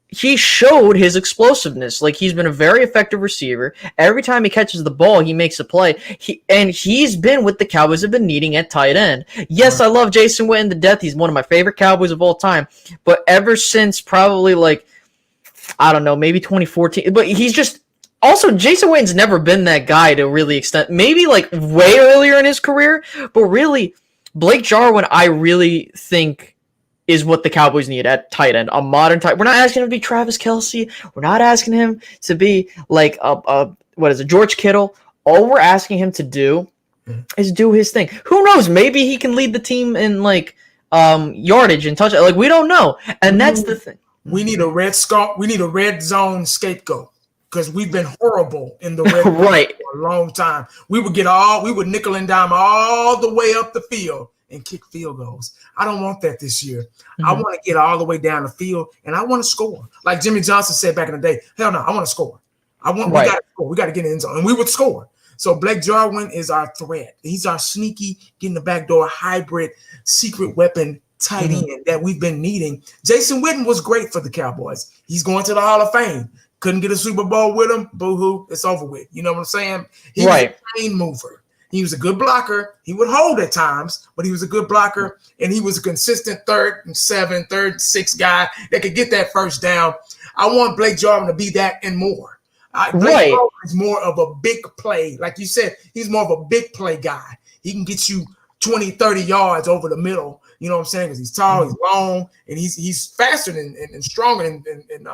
he showed his explosiveness. Like, he's been a very effective receiver. Every time he catches the ball, he makes a play. He's been what the Cowboys have been needing at tight end. Yes, I love Jason Witten to death. He's one of my favorite Cowboys of all time. But ever since probably, maybe 2014. But he's just... Also, Jason Witten's never been that guy to really extent... Maybe, way earlier in his career. But really, Blake Jarwin, I really think... is what the Cowboys need at tight end, a modern tight. We're not asking him to be Travis Kelce. We're not asking him to be George Kittle. All we're asking him to do is do his thing. Who knows? Maybe he can lead the team in like yardage and touchdown. Like we don't know, and that's the thing. We need a red zone scapegoat because we've been horrible in the red zone right for a long time. We would nickel and dime all the way up the field and kick field goals. I don't want that this year. I want to get all the way down the field and I want to score. Like Jimmy Johnson said back in the day, hell no, I want to score. We got to score. We got to get in the end zone. And we would score. So Blake Jarwin is our threat. He's our sneaky, get in the back door, hybrid, secret weapon tight end that we've been needing. Jason Witten was great for the Cowboys. He's going to the Hall of Fame. Couldn't get a Super Bowl with him. Boo-hoo. It's over with. You know what I'm saying? He was a chain mover. He was a good blocker. He would hold at times, but he was a good blocker, and he was a consistent 3rd and 7, 3rd and 6 guy that could get that first down. I want Blake Jarwin to be that and more. Blake Jarwin is more of a big play. Like you said, he's more of a big play guy. He can get you 20, 30 yards over the middle. You know what I'm saying? Because he's tall, he's long, and he's faster and stronger than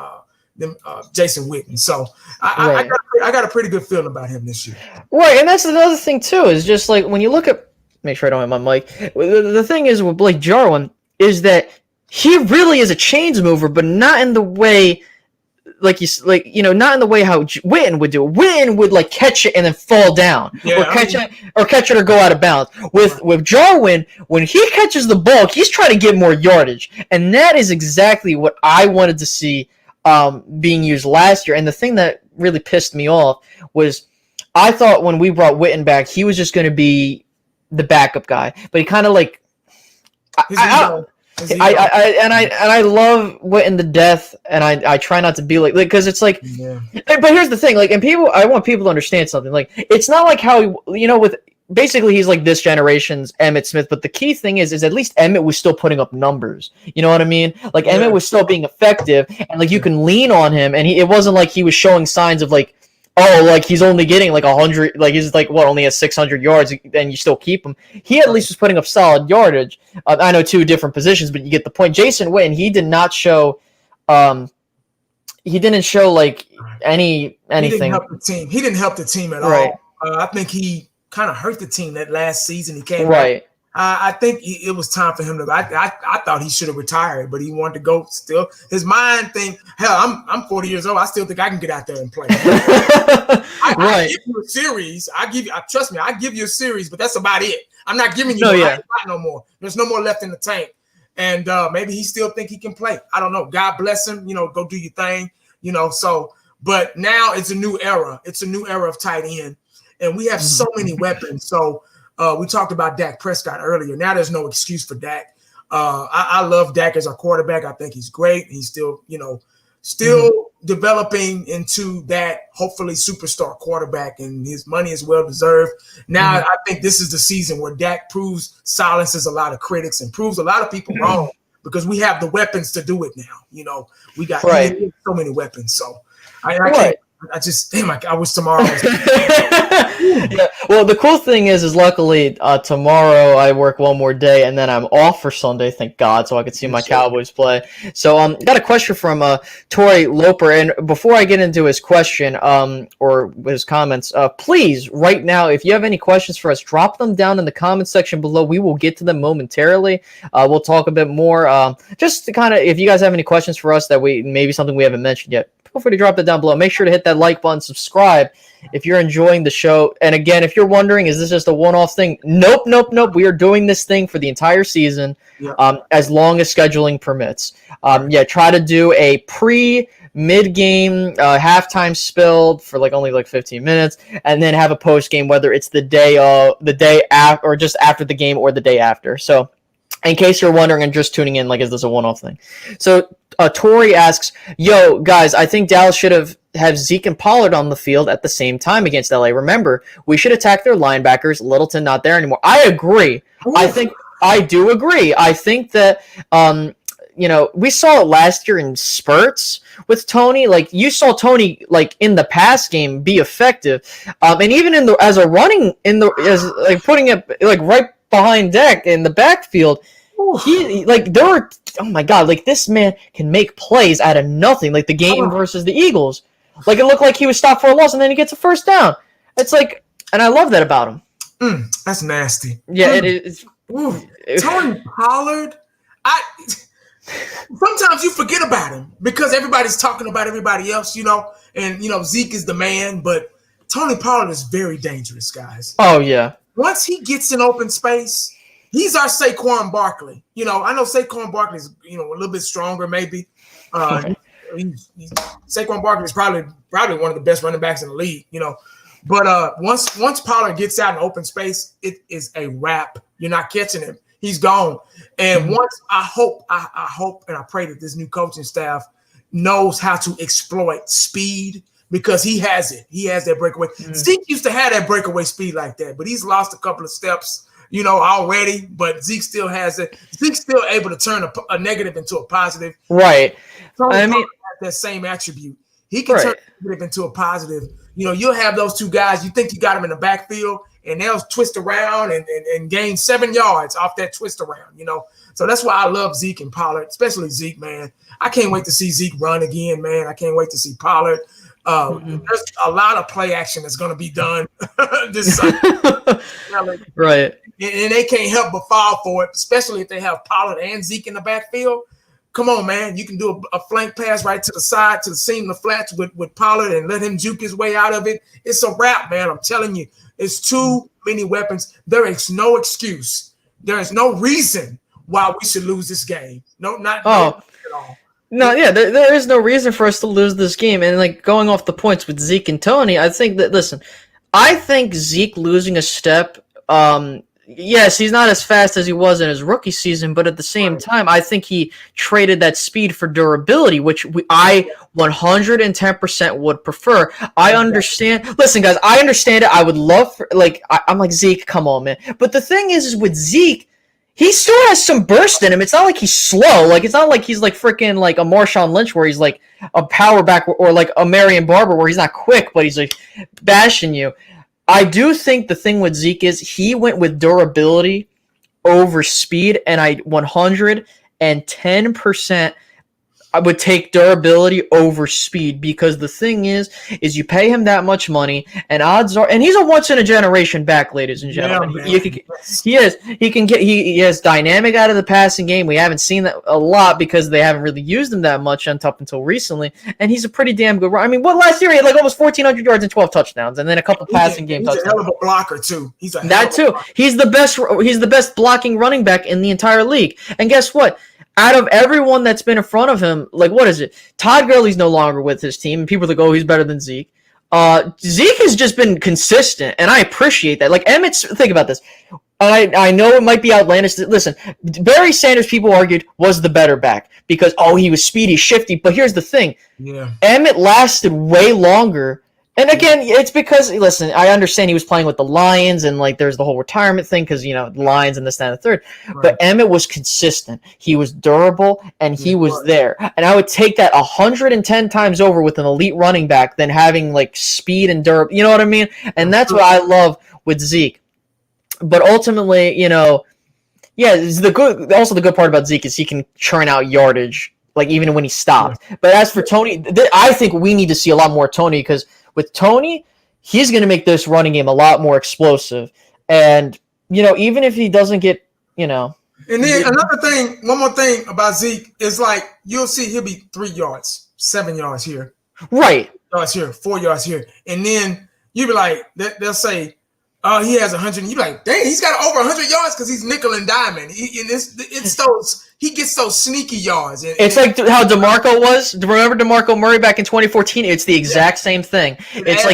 Jason Witten. So I got a pretty good feeling about him this year. Right, and that's another thing too. Is just like when you look at, make sure I don't have my mic. The thing is with Blake Jarwin is that he really is a chains mover, but not in the way. Not in the way how Witten would do it. Witten would like catch it and then fall down, or catch it or go out of bounds. With Jarwin, when he catches the ball, he's trying to get more yardage, and that is exactly what I wanted to see being used last year. And the thing that really pissed me off was I thought when we brought Witten back, he was just going to be the backup guy, but he kind of like. I love Witten to death, and I try not to be like because it's like. Yeah. But here's the thing, like, and I want people to understand something. Like, it's not like how with basically he's like this generation's Emmitt Smith, but the key thing is at least Emmitt was still putting up numbers. You know what I mean? Like Emmitt was still being effective, and like you can lean on him, and it wasn't like he was showing signs of like. Oh, like he's only getting like 100, like he's like only has 600 yards, and you still keep him. He at least was putting up solid yardage. I know 2 different positions, but you get the point. Jason Witten, he did not show, he didn't show like anything. He didn't help the team at all. I think he kind of hurt the team that last season. He came right. I think it was time for him to go. I thought he should have retired, but he wanted to go still. His mind thing, hell, I'm 40 years old. I still think I can get out there and play. I give you a series. Trust me, I give you a series, but that's about it. I'm not giving you no more. There's no more left in the tank. And maybe he still think he can play. I don't know. God bless him. Go do your thing. So, but now it's a new era. It's a new era of tight end. And we have so many weapons. So, we talked about Dak Prescott earlier. Now there's no excuse for Dak. I love Dak as our quarterback. I think he's great. He's still developing into that hopefully superstar quarterback, and his money is well deserved. Now I think this is the season where Dak silences a lot of critics and proves a lot of people wrong because we have the weapons to do it now. We got so many weapons. So I can't. I wish tomorrow was. Yeah. Well, the cool thing is luckily tomorrow I work one more day and then I'm off for Sunday, thank God, so I could see my Cowboys play. So got a question from Tori Loper, and before I get into his question or his comments, please right now, if you have any questions for us, drop them down in the comment section below. We will get to them momentarily. We'll talk a bit more. Just to kind of, if you guys have any questions for us that maybe something we haven't mentioned yet, feel free to drop that down below. Make sure to hit that like button, subscribe if you're enjoying the show. And again, if you're wondering, is this just a one-off thing? Nope. We are doing this thing for the entire season, as long as scheduling permits. Try to do a mid-game halftime spill for only 15 minutes, and then have a post-game, whether it's the day after, or just after the game, or the day after. So in case you're wondering and just tuning in, is this a one-off thing? So Tori asks, yo, guys, I think Dallas should have Zeke and Pollard on the field at the same time against LA. Remember, we should attack their linebackers. Littleton not there anymore. I agree. I do agree. I think that, we saw it last year in spurts with Tony. You saw Tony, in the pass game be effective. And even putting it, right behind Dak in the backfield, there were, oh my God, this man can make plays out of nothing. The game versus the Eagles, it looked like he was stopped for a loss, and then he gets a first down. It's and I love that about him. That's nasty. Yeah, it is. Ooh, Tony Pollard. I sometimes you forget about him because everybody's talking about everybody else, and Zeke is the man, but Tony Pollard is very dangerous, guys. Oh yeah. Once he gets in open space, he's our Saquon Barkley. I know Saquon Barkley is a little bit stronger, maybe. Saquon Barkley is probably one of the best running backs in the league, But once Pollard gets out in open space, it is a wrap. You're not catching him. He's gone. And once I hope and I pray that this new coaching staff knows how to exploit speed because he has it. He has that breakaway. Zeke used to have that breakaway speed like that, but he's lost a couple of steps, already. But Zeke still has it. Zeke's still able to turn a negative into a positive. Right. I mean, that same attribute. He can turn a negative into a positive. You'll have those two guys. You think you got them in the backfield, and they'll twist around and gain 7 yards off that twist around, So that's why I love Zeke and Pollard, especially Zeke, man. I can't wait to see Zeke run again, man. I can't wait to see Pollard. There's a lot of play action that's going to be done this Sunday. Right. And they can't help but fall for it, especially if they have Pollard and Zeke in the backfield. Come on, man. You can do a flank pass right to the side, to the seam, the flats with Pollard and let him juke his way out of it. It's a wrap, man. I'm telling you. It's too many weapons. There is no excuse. There is no reason why we should lose this game. No, not at all. No, yeah, there is no reason for us to lose this game. And, going off the points with Zeke and Tony, I think Zeke losing a step, yes, he's not as fast as he was in his rookie season, but at the same time, I think he traded that speed for durability, which I 110% would prefer. I understand. Listen, guys, I understand it. I would love I'm like, Zeke, come on, man. But the thing is with Zeke, he still has some burst in him. It's not like he's slow. It's not like he's freaking a Marshawn Lynch where he's a power back or a Marion Barber where he's not quick, but he's bashing you. I do think the thing with Zeke is he went with durability over speed, and I 110% I would take durability over speed because the thing is you pay him that much money, and odds are, and he's a once in a generation back, ladies and gentlemen. He has dynamic out of the passing game. We haven't seen that a lot because they haven't really used him that much up until recently, and he's a pretty damn good runner. I mean, last year he had almost 1,400 yards and 12 touchdowns, and then a couple passing game touchdowns. He's a hell of a blocker too. He's the best blocking running back in the entire league. And guess what? Out of everyone that's been in front of him, what is it? Todd Gurley's no longer with his team, and people are he's better than Zeke. Zeke has just been consistent, and I appreciate that. Emmett's, think about this. And I know it might be outlandish. Listen, Barry Sanders, people argued, was the better back because, he was speedy, shifty. But here's the thing. Yeah. Emmett lasted way longer. And again, it's because, listen, I understand he was playing with the Lions and there's the whole retirement thing because, the Lions and this, that, and the third. Right. But Emmett was consistent. He was durable and he was there. And I would take that 110 times over with an elite running back than having speed and durable. You know what I mean? And that's what I love with Zeke. But ultimately, also the good part about Zeke is he can churn out yardage, even when he stopped. Yeah. But as for Tony, I think we need to see a lot more Tony because with Tony, he's going to make this running game a lot more explosive. And, even if he doesn't get, And then one more thing about Zeke is you'll see he'll be 3 yards, 7 yards here. Right. 3 yards here, 4 yards here. And then you'll be they'll say, he has 100. You're like, dang, he's got over 100 yards because he's nickel and diamond. He gets those sneaky yards. It's like how DeMarco was. Remember DeMarco Murray back in 2014? It's the exact same thing. It's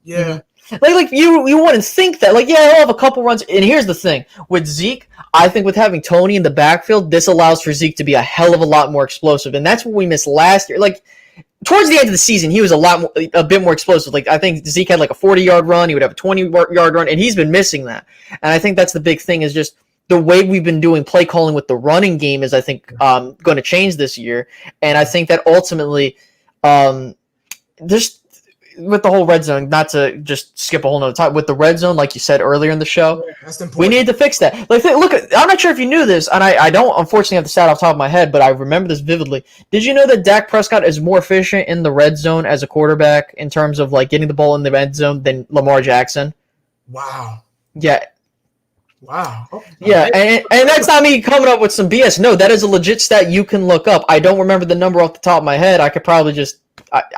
yeah. You wouldn't think that. He'll have a couple runs. And here's the thing. With Zeke, I think with having Tony in the backfield, this allows for Zeke to be a hell of a lot more explosive. And that's what we missed last year. Towards the end of the season, he was a bit more explosive. I think Zeke had a 40-yard run. He would have a 20-yard run, and he's been missing that. And I think that's the big thing is just the way we've been doing play calling with the running game is, I think, going to change this year. And I think that ultimately, with the whole red zone, not to just skip a whole nother time, with the red zone, like you said earlier in the show, we need to fix that. Look, I'm not sure if you knew this, and I don't unfortunately have the stat off the top of my head, but I remember this vividly. Did you know that Dak Prescott is more efficient in the red zone as a quarterback in terms of getting the ball in the red zone than Lamar Jackson? Wow. Yeah. Wow. Okay. Yeah, and that's not me coming up with some BS. No, that is a legit stat you can look up. I don't remember the number off the top of my head. I could probably just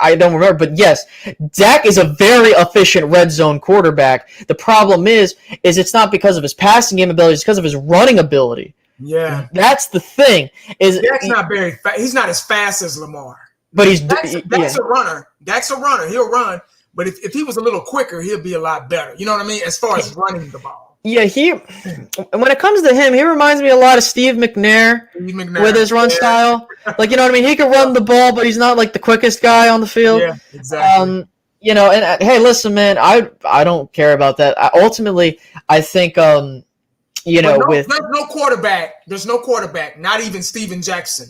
I don't remember, but yes, Dak is a very efficient red zone quarterback. The problem is it's not because of his passing game ability; it's because of his running ability. Yeah, That's the thing. Dak's not very fast. He's not as fast as Lamar, but he's Dak's a runner. Dak's a runner. He'll run, but if he was a little quicker, he'll be a lot better. You know what I mean? As far as running the ball. Yeah, when it comes to him, he reminds me a lot of Steve McNair with his run style. Like, you know what I mean? He can run the ball, but he's not like the quickest guy on the field. Yeah, exactly. You know, and hey, listen, man, I don't care about that. Ultimately, I think you know, there's no quarterback. There's no quarterback. Not even Steven Jackson.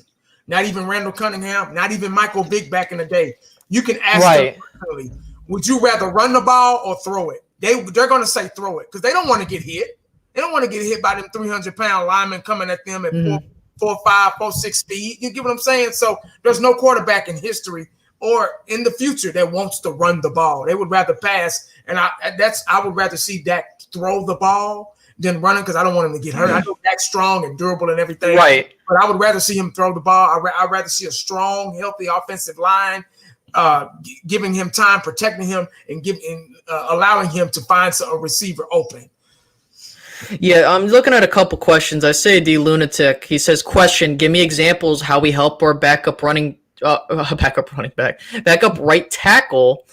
Not even Randall Cunningham. Not even Michael Vick back in the day. You can ask them personally, would you rather run the ball or throw it? They're going to say throw it because they don't want to get hit. They don't want to get hit by them 300-pound linemen coming at them at 4.5, 4.6 speed. You get what I'm saying? So there's no quarterback in history or in the future that wants to run the ball. They would rather pass, and I would rather see Dak throw the ball than running because I don't want him to get hurt. I know Dak's strong and durable and everything, right? But I would rather see him throw the ball. I'd rather see a strong, healthy offensive line. Giving him time, protecting him, and allowing him to find a receiver open. Yeah, I'm looking at a couple questions. I say D Lunatic. He says, "Question: Give me examples how we help our backup right tackle,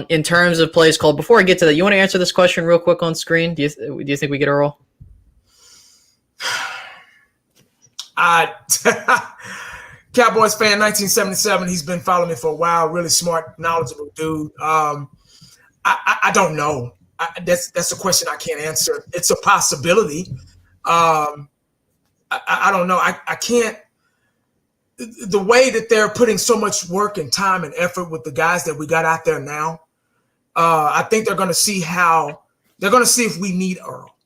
in terms of plays called." Before I get to that, you want to answer this question real quick on screen? Do you think we get a roll? Cowboys fan, 1977. He's been following me for a while. Really smart, knowledgeable dude. I don't know. That's a question I can't answer. It's a possibility. I don't know. I can't. The way that they're putting so much work and time and effort with the guys that we got out there now, I think they're going to see if we need Earl.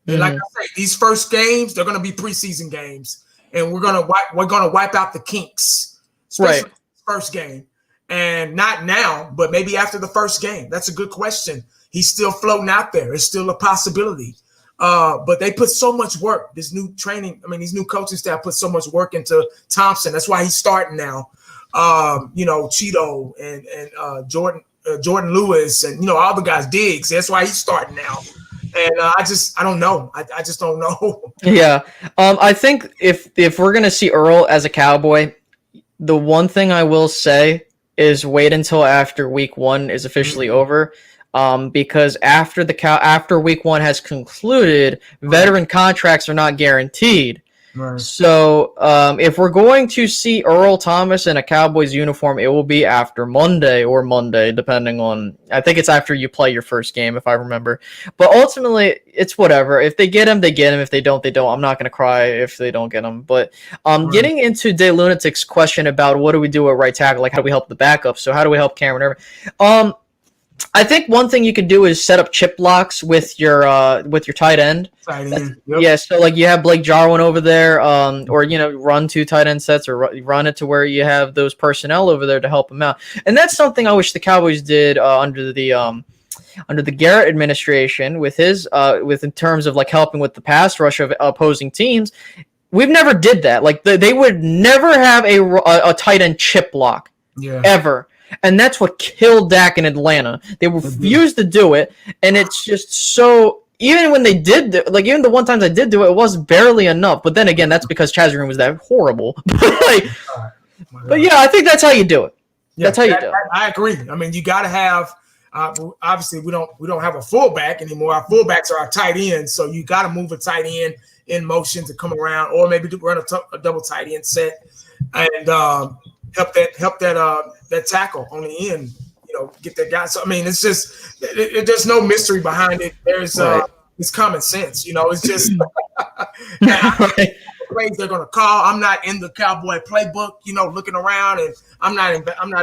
And like I say, these first games, they're going to be preseason games. And we're gonna wipe out the kinks, especially the first game, and not now, but maybe after the first game. That's a good question. He's still floating out there. It's still a possibility. But they put so much work. These new coaching staff put so much work into Thompson. That's why he's starting now. Cheeto and Jordan Lewis and all the guys, Diggs. That's why he's starting now. And I don't know. I just don't know. Yeah. I think if we're going to see Earl as a Cowboy, the one thing I will say is wait until after week 1 is officially over. Because after week 1 has concluded, veteran contracts are not guaranteed. Right. So if we're going to see Earl Thomas in a Cowboys uniform, it will be after Monday, depending on, I think it's after you play your first game, if I remember. But ultimately, it's whatever. If they get him, they get him. If they don't, they don't. I'm not going to cry if they don't get him. But getting into De Lunatic's question about what do we do at right tackle, like how do we help the backup? So how do we help Cameron Irving? I think one thing you could do is set up chip blocks with your tight end. Yep. Yeah, so like you have Blake Jarwin over there, or run 2 tight end sets, or run it to where you have those personnel over there to help him out. And that's something I wish the Cowboys did under the Garrett administration with in terms of like helping with the pass rush of opposing teams. We've never did that. Like they would never have a tight end chip block ever. And that's what killed Dak in Atlanta. They refused to do it, and it's just so. Even when they did, even the one times I did do it, it was barely enough. But then again, that's because Chaz Green was that horrible. But yeah, I think that's how you do it. That's how you do it. I agree. I mean, you got to have. Obviously, we don't have a fullback anymore. Our fullbacks are our tight ends, so you got to move a tight end in motion to come around, or maybe to run a double tight end set, and help that tackle on the end, get that guy. So I mean, it's just there's no mystery behind it. There's it's common sense, it's just plays they're gonna call. I'm not in the Cowboy playbook, looking around, and I'm not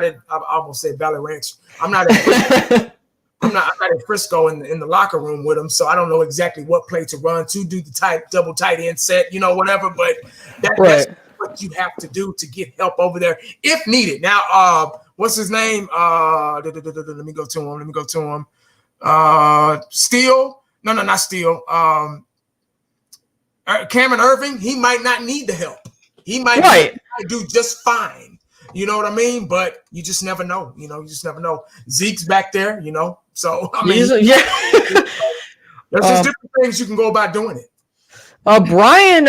in. I almost said Valley Ranch. I'm not in Frisco in the locker room with them, so I don't know exactly what play to run to do the double tight end set, whatever. But that's what you have to do to get help over there if needed. Now, what's his name? Let me go to him. Steele. No, not still. Cameron Irving, he might not need the help. He might do just fine. You know what I mean? But you just never know. You just never know. Zeke's back there, So, I mean, there's just different things you can go about doing it. Brian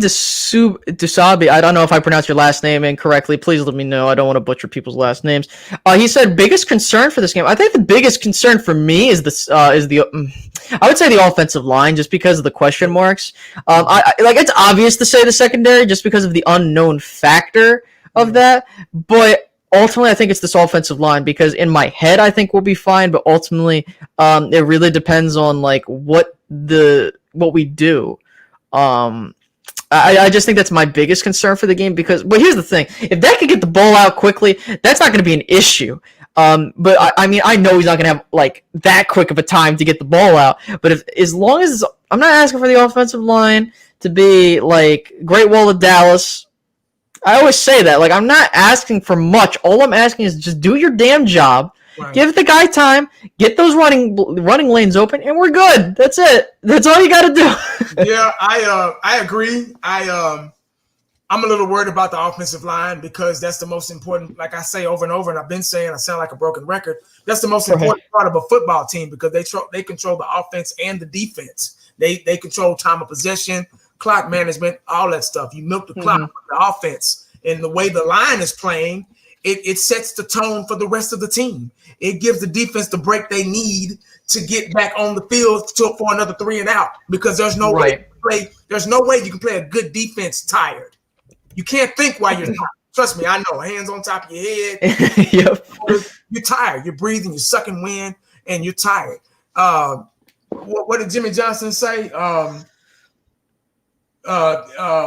Dusabi, I don't know if I pronounced your last name incorrectly. Please let me know. I don't want to butcher people's last names. He said biggest concern for this game. I think the biggest concern for me is I would say the offensive line, just because of the question marks. It's obvious to say the secondary just because of the unknown factor of that, but ultimately I think it's this offensive line, because in my head I think we'll be fine, but ultimately it really depends on what we do. I just think that's my biggest concern for the game, because, but here's the thing: if Dak could get the ball out quickly, that's not going to be an issue. But I mean, I know he's not going to have that quick of a time to get the ball out. But as long as I'm not asking for the offensive line to be Great Wall of Dallas. I always say that. I'm not asking for much. All I'm asking is just do your damn job. Right. Give the guy time, get those running lanes open, and we're good. That's it. That's all you got to do. Yeah, I agree. I'm a little worried about the offensive line, because that's the most important. Like I say over and over, and I've been saying, I sound like a broken record. That's the most important part of a football team, because they control the offense and the defense. They control time of possession, clock management, all that stuff. You milk the clock with the offense, and the way the line is playing, it sets the tone for the rest of the team. It gives the defense the break they need to get back on the field for another 3 and out, because there's no way you can play a good defense tired. You can't think while you're tired. Trust me, I know. Hands on top of your head. Yep. You're tired. You're breathing. You're sucking wind, and you're tired. What did Jimmy Johnson say?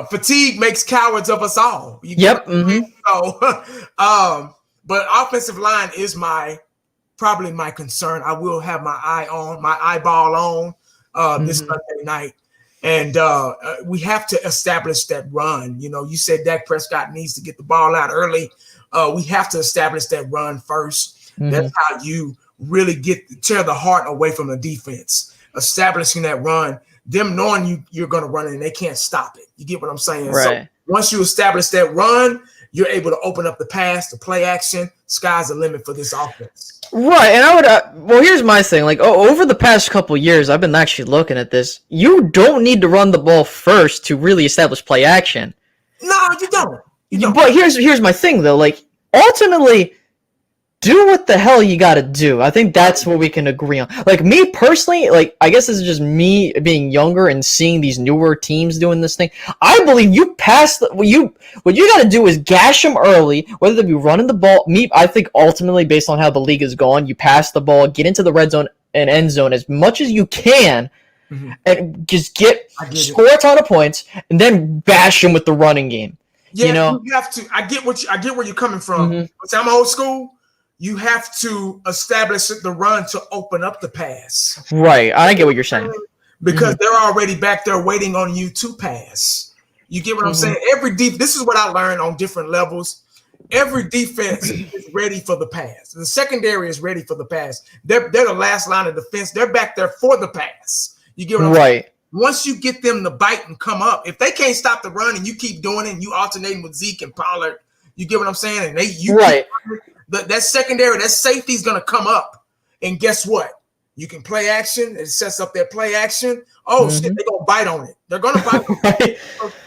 Fatigue makes cowards of us all. Yep. Mm-hmm. So, but offensive line is probably my concern. I will have my eyeball on this Sunday night, and we have to establish that run. You said Dak Prescott needs to get the ball out early. We have to establish that run first. Mm-hmm. That's how you really tear the heart away from the defense. Establishing that run, them knowing you're going to run it and they can't stop it. You get what I'm saying? Right. So once you establish that run, you're able to open up the pass, the play action. Sky's the limit for this offense. Right, and I would. Here's my thing. Over the past couple years, I've been actually looking at this. You don't need to run the ball first to really establish play action. No, you don't. But here's my thing though. Ultimately, do what the hell you got to do. I think that's what we can agree on. Me personally, I guess this is just me being younger and seeing these newer teams doing this thing. I believe what you got to do is gash them early, whether they be running the ball. I think ultimately, based on how the league is going, you pass the ball, get into the red zone and end zone as much as you can, and just score a ton of points, and then bash them with the running game. Yeah, you have to. I get where you're coming from. But I'm old school. You have to establish the run to open up the pass. Right. I get what you're saying. Because they're already back there waiting on you to pass. You get what I'm saying? This is what I learned on different levels. Every defense is ready for the pass. The secondary is ready for the pass. They're the last line of defense. They're back there for the pass. You get what I'm saying? Once you get them to bite and come up, if they can't stop the run and you keep doing it and you alternating with Zeke and Pollard, you get what I'm saying? And that secondary, that safety is going to come up. And guess what? You can play action. It sets up their play action. Oh, shit, they're going to bite on it. They're going to bite on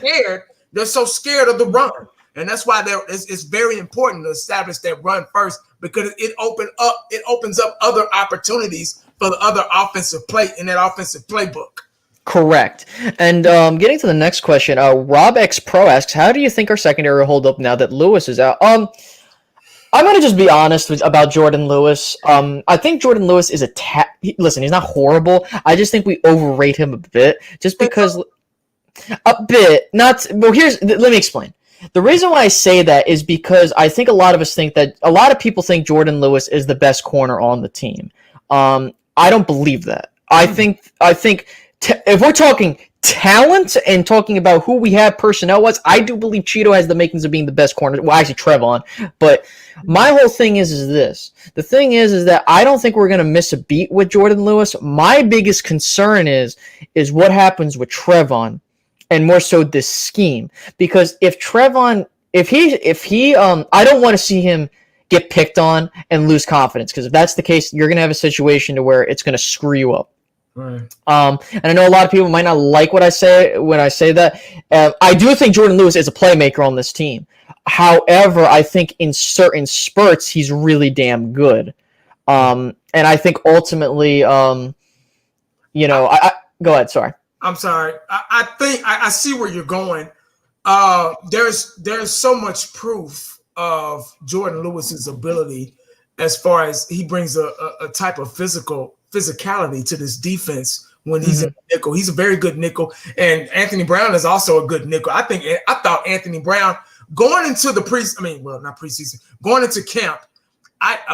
it. They're so scared of the run. And that's why it's very important to establish that run first, because it opens up other opportunities for the other offensive play in that offensive playbook. Correct. And getting to the next question, Rob X Pro asks, how do you think our secondary will hold up now that Lewis is out? I'm going to just be honest about Jordan Lewis. I think Jordan Lewis is listen, he's not horrible. I just think we overrate him a bit, just because let me explain. The reason why I say that is because I think a lot of people think Jordan Lewis is the best corner on the team. I don't believe that. I think if we're talking talent and talking about who we have personnel-wise, I do believe Cheeto has the makings of being the best corner. Well, actually, Trevon. But my whole thing is this. The thing is that I don't think we're going to miss a beat with Jordan Lewis. My biggest concern is what happens with Trevon, and more so this scheme. Because if Trevon, if he, I don't want to see him get picked on and lose confidence. Because if that's the case, you're going to have a situation to where it's going to screw you up. Right. And I know a lot of people might not like what I say when I say that. I do think Jordan Lewis is a playmaker on this team. However, I think in certain spurts he's really damn good. And I think ultimately, I go ahead. Sorry. I'm sorry. I think I see where you're going. There's so much proof of Jordan Lewis's ability as far as he brings a type of physicality to this defense when he's in the nickel. He's a very good nickel, and Anthony Brown is also a good nickel. I thought Anthony Brown going into the going into camp.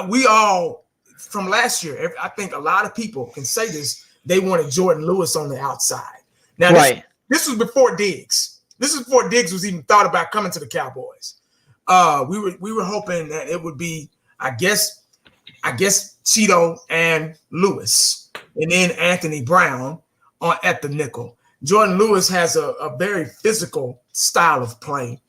We all from last year. I think a lot of people can say this. They wanted Jordan Lewis on the outside. Now, this was before Diggs. This is before Diggs was even thought about coming to the Cowboys. We were hoping that it would be, I guess Cheeto and Lewis, and then Anthony Brown at the nickel. Jordan Lewis has a very physical style of play,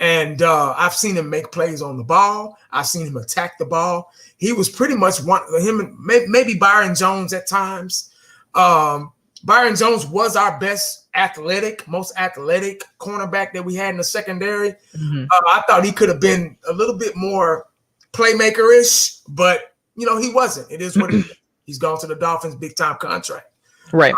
and I've seen him make plays on the ball. I've seen him attack the ball. He was pretty much maybe Byron Jones at times. Byron Jones was our most athletic cornerback that we had in the secondary. I thought he could have been a little bit more playmaker-ish, but he wasn't. It is what it is. He's gone to the Dolphins, big-time contract. Right.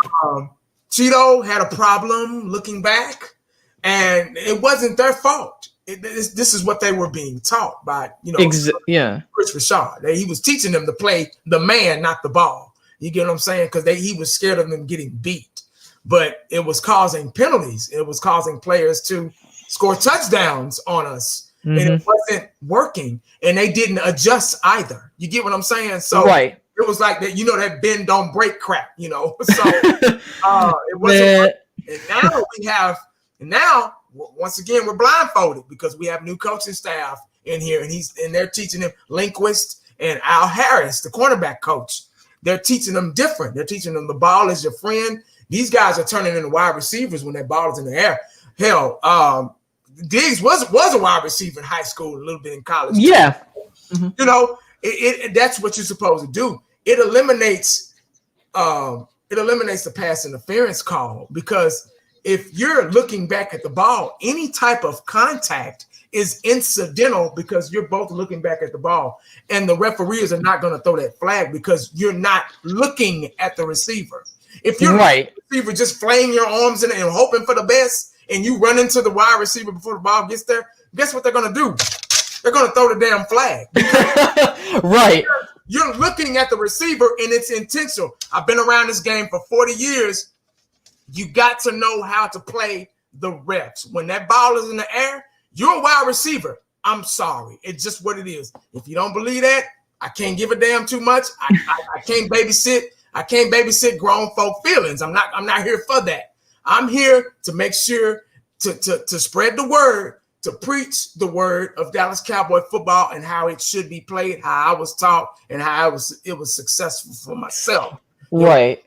Cheeto had a problem looking back, and it wasn't their fault. This is what they were being taught by, Chris Richard. He was teaching them to play the man, not the ball. You get what I'm saying? Because he was scared of them getting beat. But it was causing penalties. It was causing players to score touchdowns on us. And it wasn't working. And they didn't adjust either. You get what I'm saying? So it was like that, that bend don't break crap, So it wasn't. And now once again we're blindfolded because we have new coaching staff in here, and they're teaching them Lindquist and Al Harris, the cornerback coach. They're teaching them different. They're teaching them the ball is your friend. These guys are turning into wide receivers when that ball is in the air. Hell, Diggs was a wide receiver in high school, a little bit in college. Yeah. That's what you're supposed to do. It eliminates the pass interference call, because if you're looking back at the ball, any type of contact is incidental because you're both looking back at the ball, and the referees are not going to throw that flag because you're not looking at the receiver. If you're the receiver just flaying your arms in and hoping for the best, and you run into the wide receiver before the ball gets there, guess what they're going to do? They're going to throw the damn flag. Right. You're looking at the receiver, and it's intentional. I've been around this game for 40 years. You got to know how to play the reps. When that ball is in the air, you're a wide receiver. I'm sorry. It's just what it is. If you don't believe that, I can't give a damn too much. I can't babysit. I can't babysit grown folk feelings. I'm not here for that. I'm here to make sure to spread the word, to preach the word of Dallas Cowboy football and how it should be played, how I was taught, and how it was successful for myself. Right.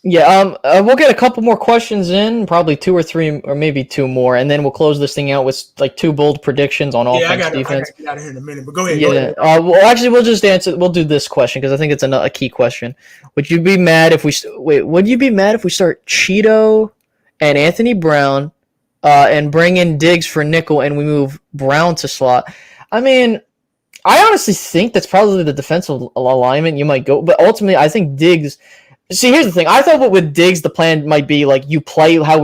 Yeah. We'll get a couple more questions in, probably 2 or 3, or maybe 2 more, and then we'll close this thing out with like 2 bold predictions on offense, defense. I got to get out of here in a minute, but go ahead. Yeah. Well, actually, we'll just answer. We'll do this question because I think it's a key question. Would you be mad if we start Cheeto and Anthony Brown, and bring in Diggs for nickel, and we move Brown to slot? I mean, I honestly think that's probably the defensive alignment you might go, but ultimately, I think Diggs. See, here's the thing. I thought with Diggs, the plan might be like you play him how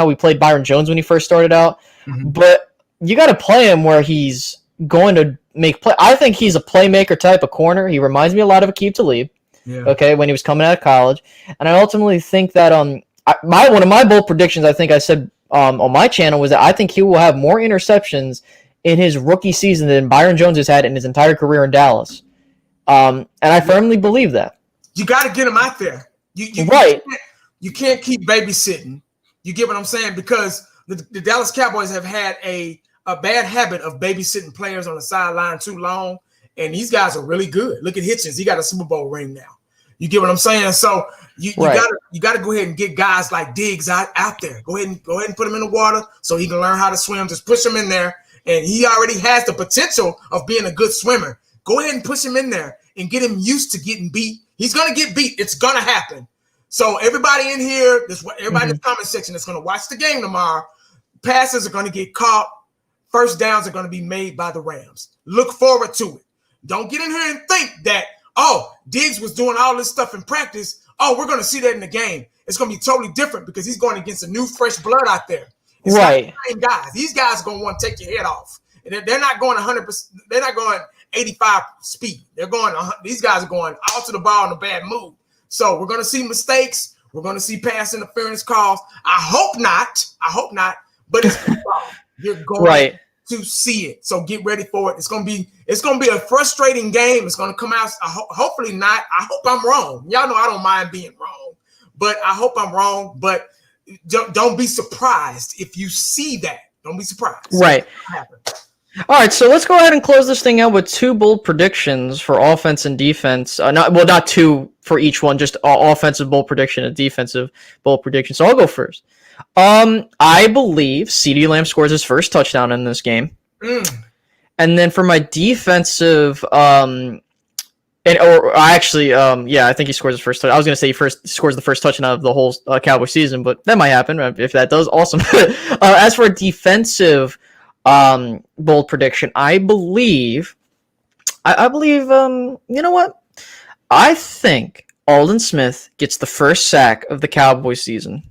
we played Byron Jones when he first started out, but you got to play him where he's going to make play. I think he's a playmaker type of corner. He reminds me a lot of Aqib Talib. Yeah. Okay, when he was coming out of college, and I ultimately think that one of my bold predictions, I think I said on my channel, was that I think he will have more interceptions in his rookie season than Byron Jones has had in his entire career in Dallas, and I firmly believe that. You got to get him out there. Right. You can't keep babysitting. You get what I'm saying? Because the Dallas Cowboys have had a bad habit of babysitting players on the sideline too long, and these guys are really good. Look at Hitchens; he got a Super Bowl ring now. You get what I'm saying? So you gotta go ahead and get guys like Diggs out there. Go ahead and put him in the water so he can learn how to swim. Just push him in there, and he already has the potential of being a good swimmer. Go ahead and push him in there and get him used to getting beat. He's gonna get beat. It's gonna happen. So everybody in here, everybody in the comment section that's gonna watch the game tomorrow, passes are gonna get caught. First downs are gonna be made by the Rams. Look forward to it. Don't get in here and think that, oh, Diggs was doing all this stuff in practice. Oh, we're going to see that in the game. It's going to be totally different because he's going against a new, fresh blood out there. It's right. not the same guys. These guys are going to want to take your head off. And they're not going 100%. They're not going 85 speed. These guys are going all to the ball in a bad mood. So we're going to see mistakes. We're going to see pass interference calls. I hope not. But it's football. You're going to see it. So get ready for it. It's gonna be a frustrating game. It's gonna come out. Hopefully not. I hope I'm wrong. Y'all know I don't mind being wrong, but I hope I'm wrong. But don't be surprised if you see that. Don't be surprised. Right. All right. So let's go ahead and close this thing out with two bold predictions for offense and defense. Not two for each one. Just offensive bold prediction and defensive bold prediction. So I'll go first. I believe CeeDee Lamb scores his first touchdown in this game. And then for my defensive, I think he scores his first touchdown. I was going to say he scores the first touchdown of the whole Cowboy season, but that might happen. If that does, awesome. As for a defensive bold prediction, I believe, you know what? I think Aldon Smith gets the first sack of the Cowboy season.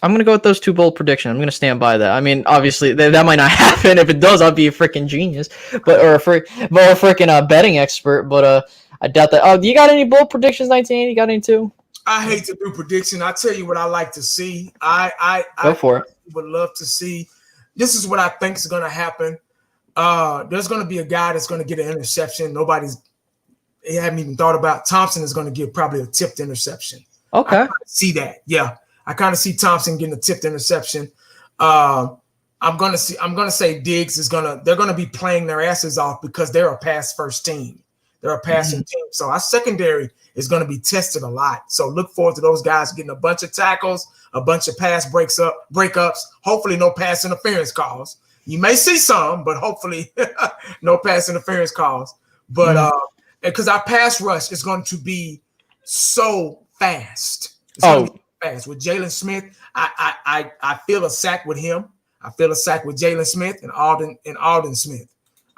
I'm going to go with those two bold predictions. I'm going to stand by that. I mean, obviously, that might not happen. If it does, I'll be a freaking genius, or a freaking betting expert. But I doubt that. Oh, do you got any bold predictions, 1980? You got any too? I hate to do prediction. I tell you what I like to see. I would love to see. This is what I think is going to happen. There's going to be a guy that's going to get an interception. They haven't even thought about. Thompson is going to get probably a tipped interception. Okay. I see that. Yeah. I kind of see Thompson getting a tipped interception. I'm gonna say Diggs they're gonna be playing their asses off because they're a pass first team. They're a passing team. So our secondary is gonna be tested a lot. So look forward to those guys getting a bunch of tackles, a bunch of pass breakups, hopefully no pass interference calls. You may see some, but hopefully no pass interference calls. But because our pass rush is going to be so fast. It's gonna be fast. With Jalen Smith, I feel a sack with him. I feel a sack with Jalen Smith and Aldon Smith.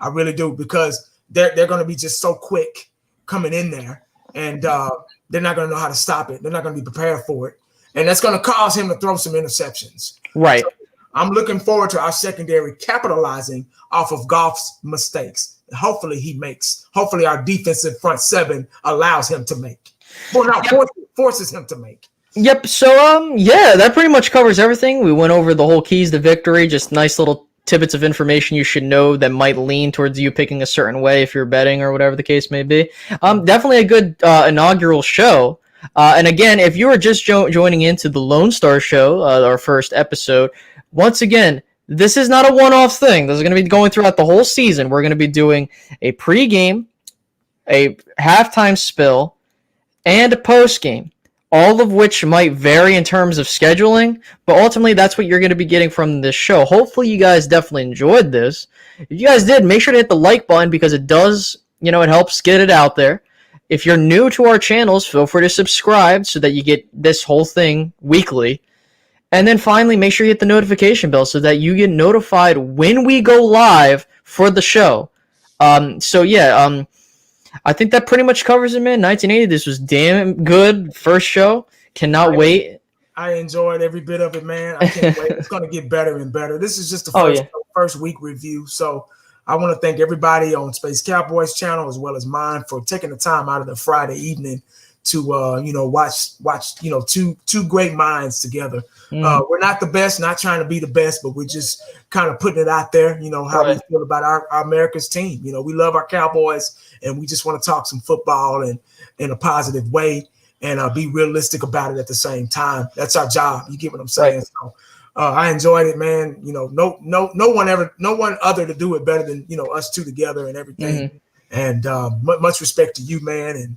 I really do, because they're going to be just so quick coming in there, and they're not going to know how to stop it. They're not going to be prepared for it, and that's going to cause him to throw some interceptions. Right. So I'm looking forward to our secondary capitalizing off of Goff's mistakes. Hopefully he makes. Hopefully our defensive front seven allows him to make. Well, not forces him to make. Yep. So, that pretty much covers everything. We went over the whole keys to victory, just nice little tidbits of information you should know that might lean towards you picking a certain way if you're betting or whatever the case may be. Definitely a good inaugural show. And again, if you are just joining into the Lone Star Show, our first episode, once again, this is not a one-off thing. This is going to be going throughout the whole season. We're going to be doing a pregame, a halftime spill, and a postgame. All of which might vary in terms of scheduling, but ultimately that's what you're going to be getting from this show. Hopefully you guys definitely enjoyed this. If you guys did, make sure to hit the like button, because it does, it helps get it out there. If you're new to our channels, feel free to subscribe so that you get this whole thing weekly. And then finally, make sure you hit the notification bell so that you get notified when we go live for the show. I think that pretty much covers it, man. 1980, this was damn good first show. Cannot wait. I enjoyed every bit of it, man. I can't wait. It's going to get better and better. This is just the first week review. So I want to thank everybody on Space Cowboys channel as well as mine for taking the time out of the Friday evening to watch two great minds together. We're not the best, not trying to be the best, but we're just kind of putting it out there, how we feel about our America's team. We love our Cowboys, and we just want to talk some football and in a positive way. and be realistic about it at the same time. That's our job. You get what I'm saying? Right. So I enjoyed it, man. You know, no one other to do it better than, you know, us two together and everything. Mm-hmm. And much respect to you, man. And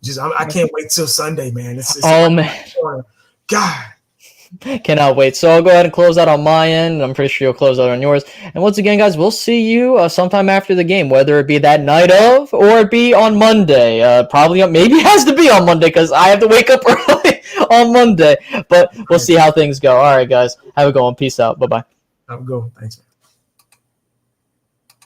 just I can't wait till Sunday, man. It's Oh man, God. cannot wait. So I'll go ahead and close out on my end. I'm pretty sure you'll close out on yours. And once again, guys, we'll see you sometime after the game, whether it be that night of or it be on Monday. Probably maybe it has to be on Monday because I have to wake up early on Monday. But we'll see how things go. All right, guys, have a good one. Peace out. Bye bye. I'm going. Thanks.